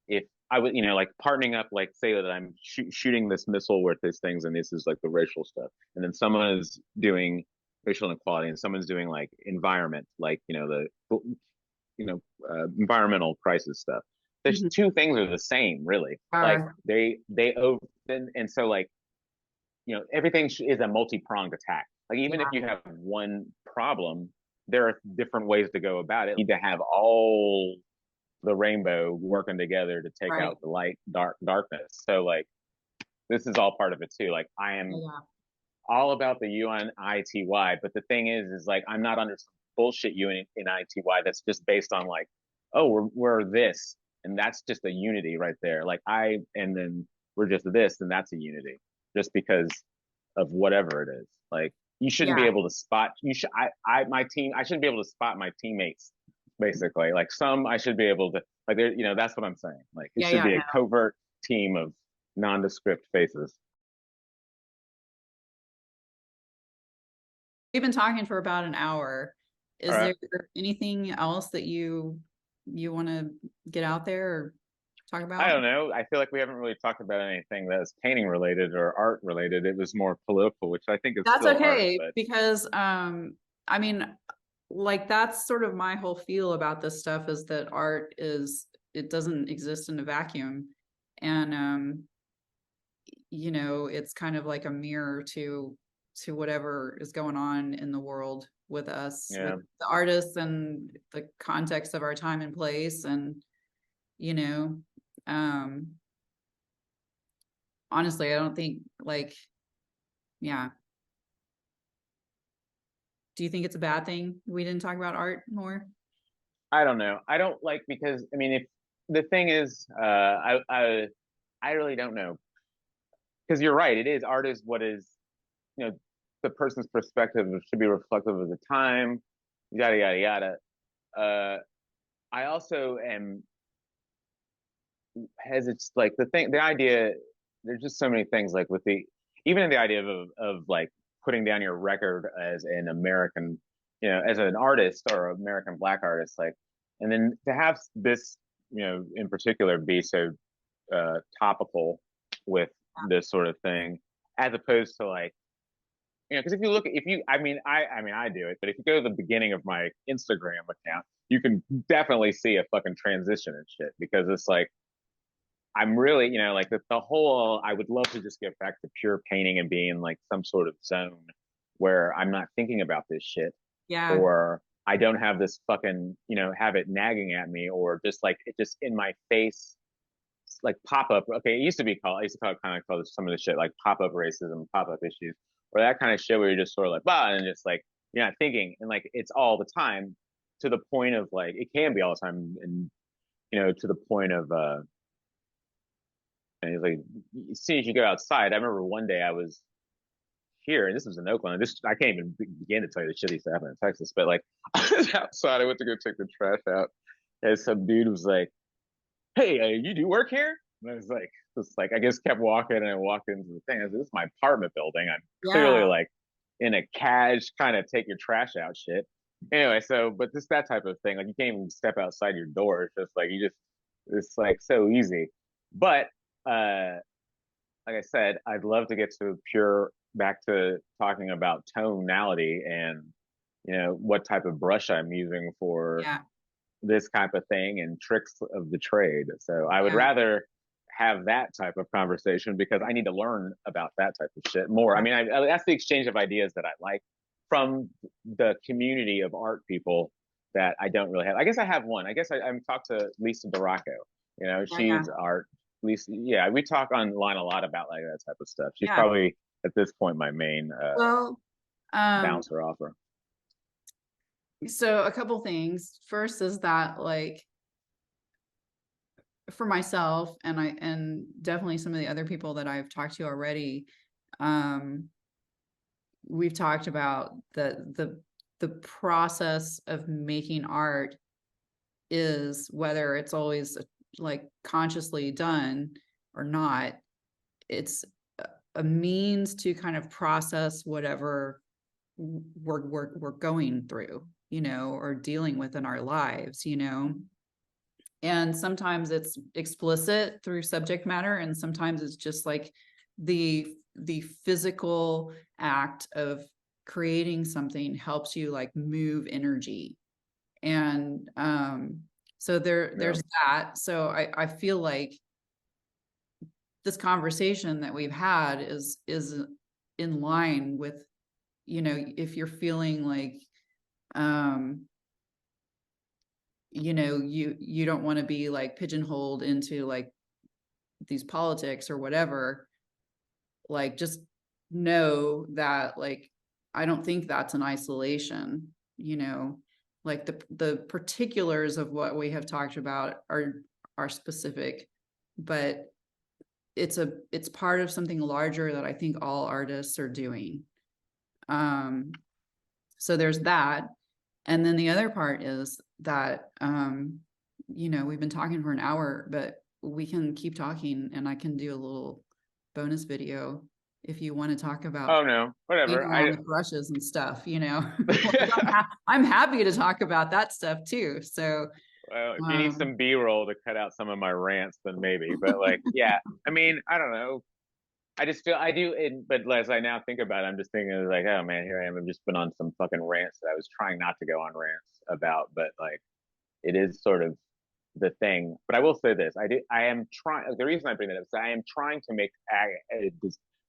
if I would, partnering up, say that I'm shooting this missile with these things, and this is the racial stuff. And then someone is doing racial inequality, and someone's doing environment, environmental crisis stuff. There's two things are the same, really. They open, and so everything is a multi-pronged attack. Even if you have one problem, there are different ways to go about it. You need to have all the rainbow working together to take out the darkness. So this is all part of it too. all about the UNITY, but the thing is like I'm not under some bullshit UNITY that's just based on like, oh, we're this, and that's just a unity right there. Like and then we're just this, and that's a unity, just because of whatever it is. Like you shouldn't be able to spot. I shouldn't be able to spot my teammates. Basically, like I should be able to, like, that's what I'm saying. Like it should be a covert team of nondescript faces. We've been talking for about an hour. Is right. there anything else that you want to get out there or talk about? I don't know. I feel like we haven't really talked about anything that's painting related or art related. It was more political, which I think is that's still okay, art, because I mean, like that's sort of my whole feel about this stuff, is that art it doesn't exist in a vacuum, and it's kind of like a mirror to whatever is going on in the world with us, with the artists and the context of our time and place. And honestly, I don't think do you think it's a bad thing we didn't talk about art more? I don't know. I don't like, because I mean, if the thing is, I really don't know, because you're right. It is, art is what is, the person's perspective should be reflective of the time, yada yada yada. I also am hesitant, like the idea. There's just so many things, like with even in the idea of like putting down your record as an American, as an artist or American Black artist, like, and then to have this, in particular, be so topical with this sort of thing, as opposed to like, because if you look, I do it, but if you go to the beginning of my Instagram account, you can definitely see a fucking transition and shit, because it's like, I'm really, like the whole, I would love to just get back to pure painting and being like some sort of zone where I'm not thinking about this shit. Yeah. Or I don't have this fucking, have it nagging at me, or just like, it just in my face, like pop-up. Okay. I used to call some of the shit like pop-up racism, pop-up issues, or that kind of shit where you're just sort of like, bah, and just like, you're not thinking, and like, it's all the time, to the point of like, it can be all the time. And, to the point of, and like, as soon as you go outside, I remember one day I was here, and this was in Oakland. I can't even begin to tell you the shit used to happen in Texas, but like, I was outside, I went to go take the trash out, and some dude was like, "Hey, you do work here?" And I was like, I just kept walking, and I walked into the thing. I was like, "This is my apartment building. I'm clearly like in a cash kind of take your trash out shit." Anyway, but just that type of thing, like you can't even step outside your door. It's just like it's like so easy. But like I said, I'd love to get to back to talking about tonality and what type of brush I'm using for this type of thing, and tricks of the trade. So I would rather have that type of conversation, because I need to learn about that type of shit more. I mean, that's the exchange of ideas that I like from the community of art people that I don't really have. I guess I have one. I guess I'm talked to Lisa DeRocco. She's art. Lisa, we talk online a lot about like that type of stuff. She's probably at this point my main bouncer offer. So a couple things. First is that, like, for myself and definitely some of the other people that I've talked to already, we've talked about the process of making art is, whether it's always like consciously done or not, it's a means to kind of process whatever we're going through, or dealing with in our lives, and sometimes it's explicit through subject matter, and sometimes it's just like the physical act of creating something helps you like move energy. And so there's that. So I feel like this conversation that we've had is in line with, if you're feeling like, you don't want to be like pigeonholed into like these politics or whatever, like just know that, like, I don't think that's an isolation, you know, like the particulars of what we have talked about are specific, but it's part of something larger that I think all artists are doing. So there's that. And then the other part is that, you know, we've been talking for an hour, but we can keep talking and I can do a little bonus video if you want to talk about, oh no, whatever. on the brushes and stuff, you know. I'm happy to talk about that stuff too. So well, if you need some B-roll to cut out some of my rants, then maybe. But like, yeah, I mean, I don't know. I just feel I do, but as I now think about it, I'm just thinking like, oh man, here I am. I've just been on some fucking rants that I was trying not to go on rants about, but like, it is sort of the thing. But I will say this: I am trying. The reason I bring that up is I am trying to make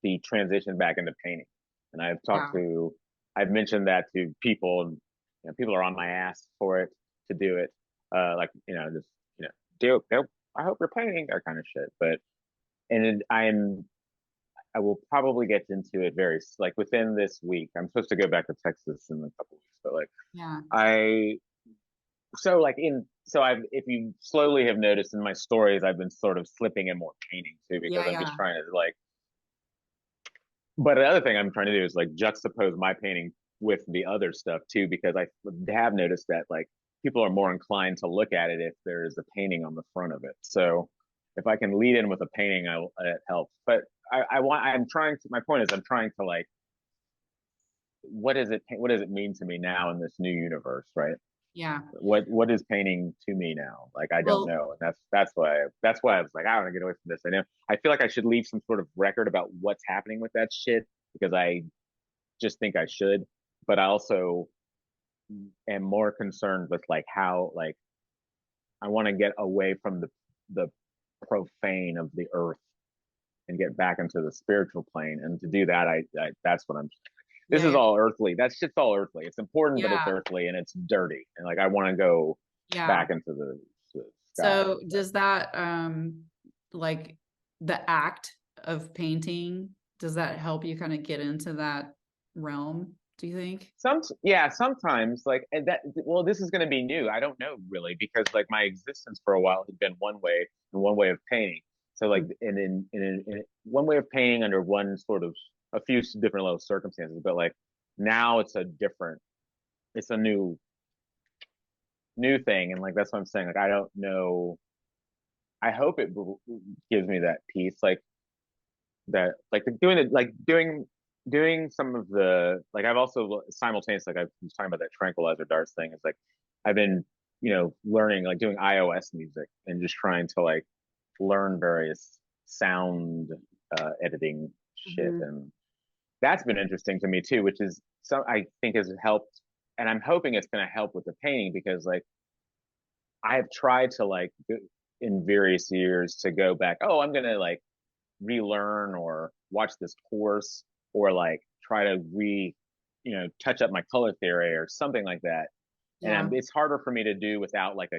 the transition back into painting, and I've talked to, I've mentioned that to people, and you know, people are on my ass for it to do it. Like, you know, just, you know, I hope you're painting, that kind of shit. But I will probably get into it like within this week. I'm supposed to go back to Texas in a couple weeks, but like, yeah, if you slowly have noticed in my stories, I've been sort of slipping in more painting too, because I'm just trying to like, but the other thing I'm trying to do is like juxtapose my painting with the other stuff too, because I have noticed that like people are more inclined to look at it if there is a painting on the front of it. So if I can lead in with a painting, it helps. But my point is I'm trying to like, what does it mean to me now in this new universe, right? Yeah. What is painting to me now? Like, I don't know. And that's why I was like, I want to get away from this. I feel like I should leave some sort of record about what's happening with that shit, because I just think I should. But I also am more concerned with like how, like, I want to get away from the profane of the earth and get back into the spiritual plane. And to do that, that's what I'm. This is all earthly. That shit's all earthly. It's important, but it's earthly and it's dirty. And like, I want to go back into the sky. So does that, like the act of painting, does that help you kind of get into that realm, do you think? Sometimes like, and this is going to be new. I don't know really, because like my existence for a while had been one way and one way of painting. So like in one way of painting under one sort of a few different little circumstances, but like now it's a new thing. And like, that's what I'm saying. Like, I don't know. I hope it gives me that peace, like that, like doing some of the, like, I've also simultaneously, like I was talking about that tranquilizer darts thing. It's like, I've been, you know, learning, like doing iOS music and just trying to like learn various sound editing shit. And that's been interesting to me too, which is I think has helped, and I'm hoping it's going to help with the painting, because like I have tried to like in various years to go back, I'm going to like relearn or watch this course or like try to touch up my color theory or something like that. And it's harder for me to do without like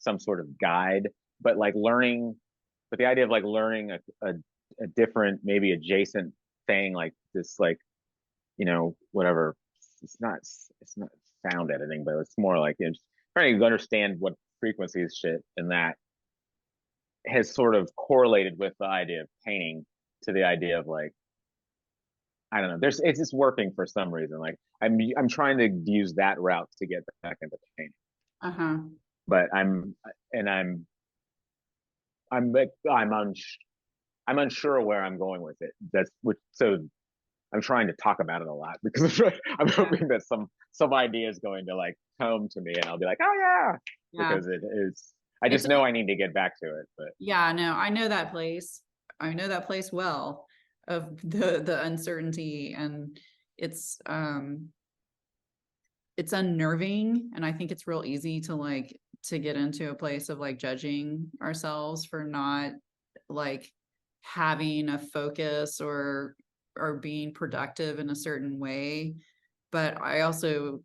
some sort of guide, but the idea of like learning a different, maybe adjacent thing like this, like, you know, whatever, it's not sound editing, but it's more like, you know, just trying to understand what frequencies shit, and that has sort of correlated with the idea of painting to the idea of like, I don't know, it's just working for some reason. Like I'm trying to use that route to get back into painting. But I'm unsure where I'm going with it. So I'm trying to talk about it a lot, because I'm hoping that some idea is going to like come to me and I'll be like, oh yeah, because it is. I just know I need to get back to it. But I know that place. I know that place well, of the uncertainty, and it's unnerving, and I think it's real easy to get into a place of like judging ourselves for not like having a focus or being productive in a certain way. But I also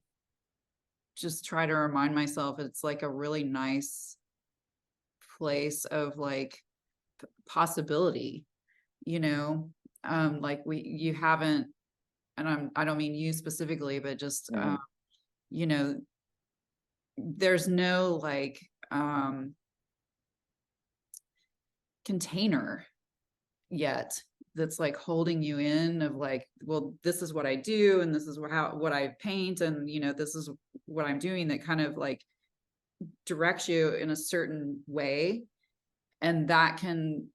just try to remind myself it's like a really nice place of like possibility, you know, like you haven't, and I don't mean you specifically, but just, you know, there's no like, container yet that's like holding you in of like, well, this is what I do, and this is what I paint, and you know, this is what I'm doing, that kind of like directs you in a certain way. And that can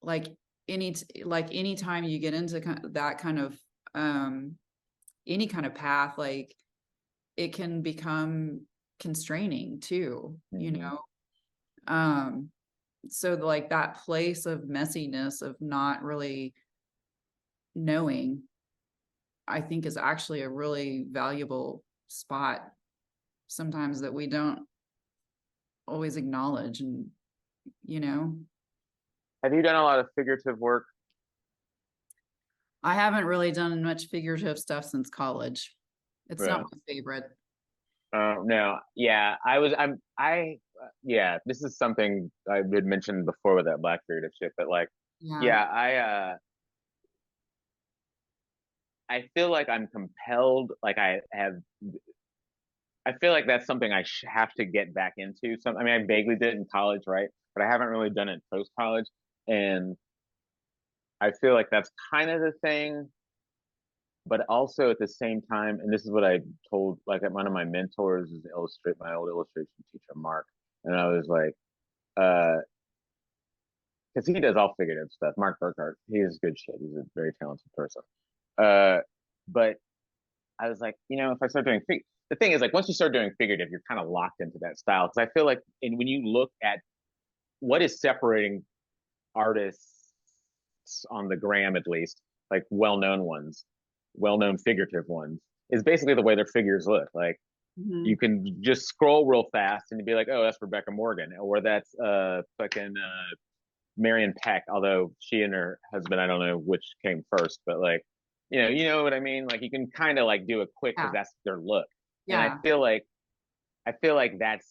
like anytime you get into that kind of any kind of path, like it can become constraining too, you know. So like that place of messiness of not really knowing, I think is actually a really valuable spot sometimes that we don't always acknowledge. And you know, have you done a lot of figurative work? I haven't really done much figurative stuff since college. It's not my favorite. No, yeah, yeah, this is something I had mentioned before with that black figurative shit, but like, yeah, I feel like I'm compelled, like I feel like that's something I have to get back into. I mean, I vaguely did it in college, right? But I haven't really done it post-college. And I feel like that's kind of the thing. But also at the same time, and this is what I told, like one of my mentors is my old illustration teacher, Mark. And I was like, because he does all figurative stuff. Mark Burkhart, he is good shit. He's a very talented person. But I was like, you know, if I start doing the thing is, like, once you start doing figurative, you're kind of locked into that style. Because I feel like, and when you look at what is separating artists on the gram, at least, like well-known figurative ones, is basically the way their figures look. Like, you can just scroll real fast and be like, oh, that's Rebecca Morgan, or that's fucking Marion Peck, although she and her husband, I don't know which came first, but like, you know what I mean? Like, you can kind of like do it quick because that's their look. And I feel like that's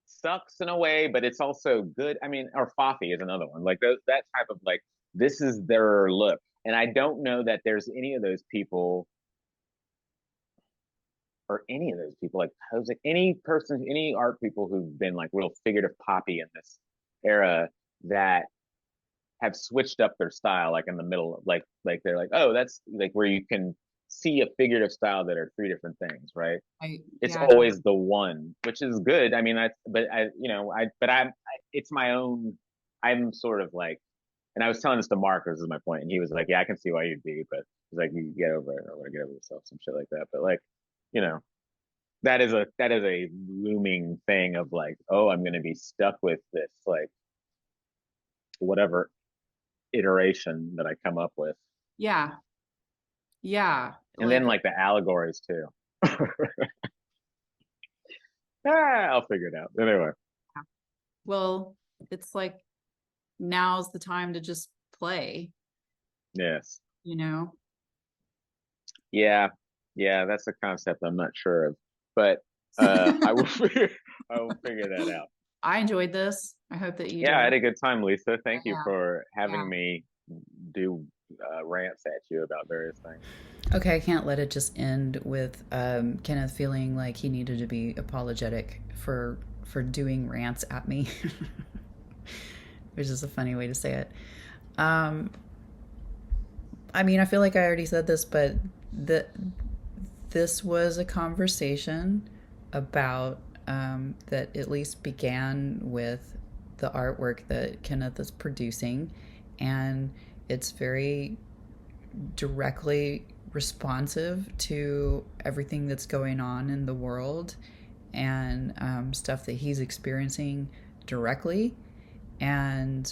sucks in a way, but it's also good. I mean, or Fafi is another one. Like that type of like, this is their look. And I don't know that there's any of those people, like any art people who've been like real figurative poppy in this era that have switched up their style, like in the middle of like they're like, oh, that's like where you can see a figurative style that are three different things, right? It's always the one, which is good. I mean, it's my own. I'm sort of like, and I was telling this to Mark, this is my point, and he was like, yeah, I can see why you'd be, but he's like, you get over it, or get over yourself, some shit like that. But like, you know, that is a looming thing of like, oh, I'm gonna be stuck with this like whatever iteration that I come up with. Yeah. And then like the allegories too. I'll figure it out. Anyway. Well, it's like, now's the time to just play. Yes. You know? Yeah, that's a concept I'm not sure of. But I will figure that out. I enjoyed this. I hope that you did. I had a good time, Lisa. Thank you for having me do rants at you about various things. Okay, I can't let it just end with Kenneth feeling like he needed to be apologetic for doing rants at me, which is a funny way to say it. I mean, I feel like I already said this, but this was a conversation about that at least began with the artwork that Kenneth is producing, and it's very directly responsive to everything that's going on in the world and stuff that he's experiencing directly. And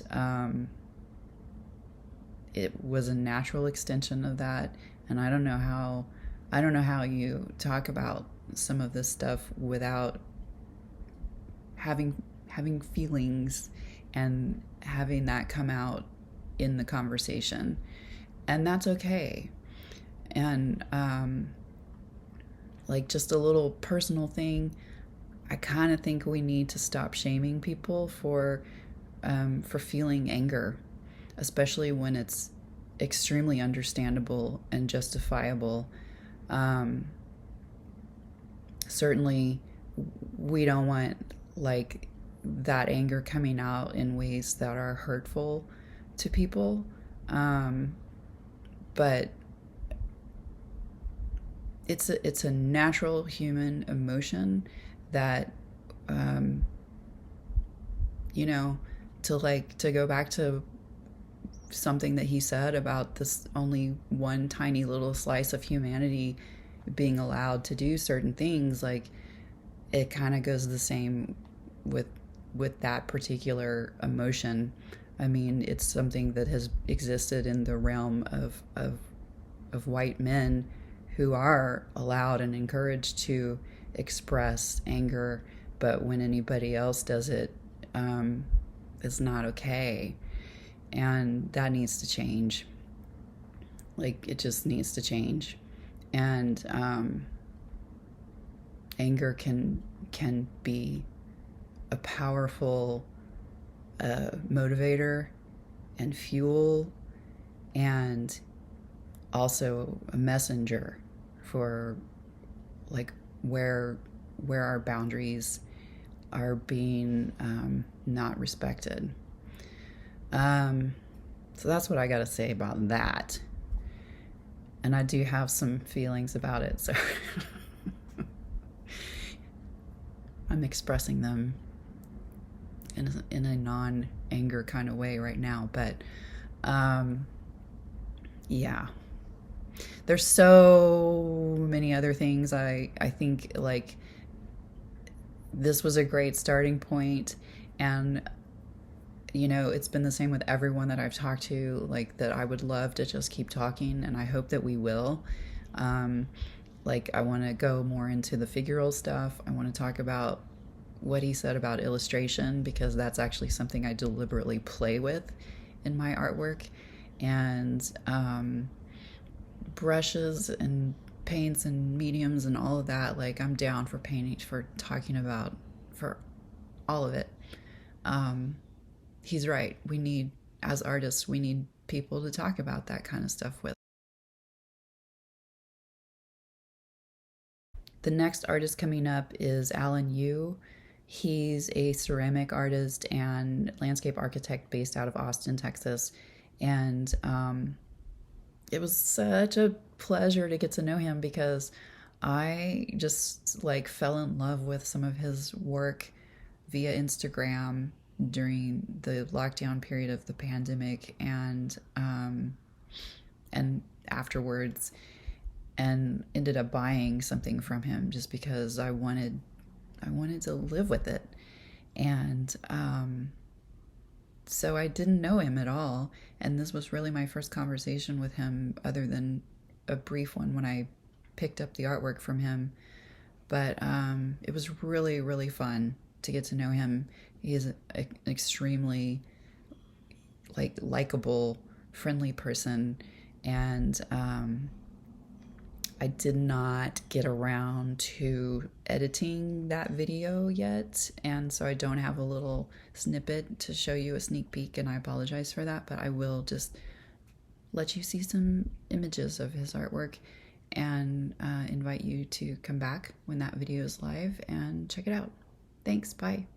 it was a natural extension of that. And I don't know how you talk about some of this stuff without having feelings and having that come out in the conversation. And that's okay. And like, just a little personal thing, I kind of think we need to stop shaming people for feeling anger. especially when it's extremely understandable and justifiable. Certainly we don't want like that anger coming out in ways that are hurtful to people. But it's a natural human emotion that, you know, to go back to something that he said about this only one tiny little slice of humanity being allowed to do certain things, like it kind of goes the same with that particular emotion. I mean, it's something that has existed in the realm of white men who are allowed and encouraged to express anger, but when anybody else does it, it's not okay. And that needs to change. Like, it just needs to change. And anger can be a powerful motivator and fuel, and also a messenger for like where our boundaries are being not respected. So that's what I got to say about that. And I do have some feelings about it, so I'm expressing them in a non-anger kind of way right now. But yeah, there's so many other things. I think like this was a great starting point, and you know, it's been the same with everyone that I've talked to, like that I would love to just keep talking, and I hope that we will. Like, I want to go more into the figural stuff. I want to talk about what he said about illustration, because that's actually something I deliberately play with in my artwork. And brushes and paints and mediums and all of that, like I'm down for painting, for talking about, for all of it. He's right. We need, as artists, we need people to talk about that kind of stuff with. The next artist coming up is Alan Yu. He's a ceramic artist and landscape architect based out of Austin, Texas. And it was such a pleasure to get to know him, because I just like fell in love with some of his work via Instagram during the lockdown period of the pandemic, and afterwards, and ended up buying something from him just because I wanted to live with it. And so I didn't know him at all, and this was really my first conversation with him, other than a brief one when I picked up the artwork from him. But it was really, really fun to get to know him. He is an extremely likable, friendly person, and I did not get around to editing that video yet, and so I don't have a little snippet to show you, a sneak peek, and I apologize for that, but I will just let you see some images of his artwork, and invite you to come back when that video is live and check it out. Thanks, bye.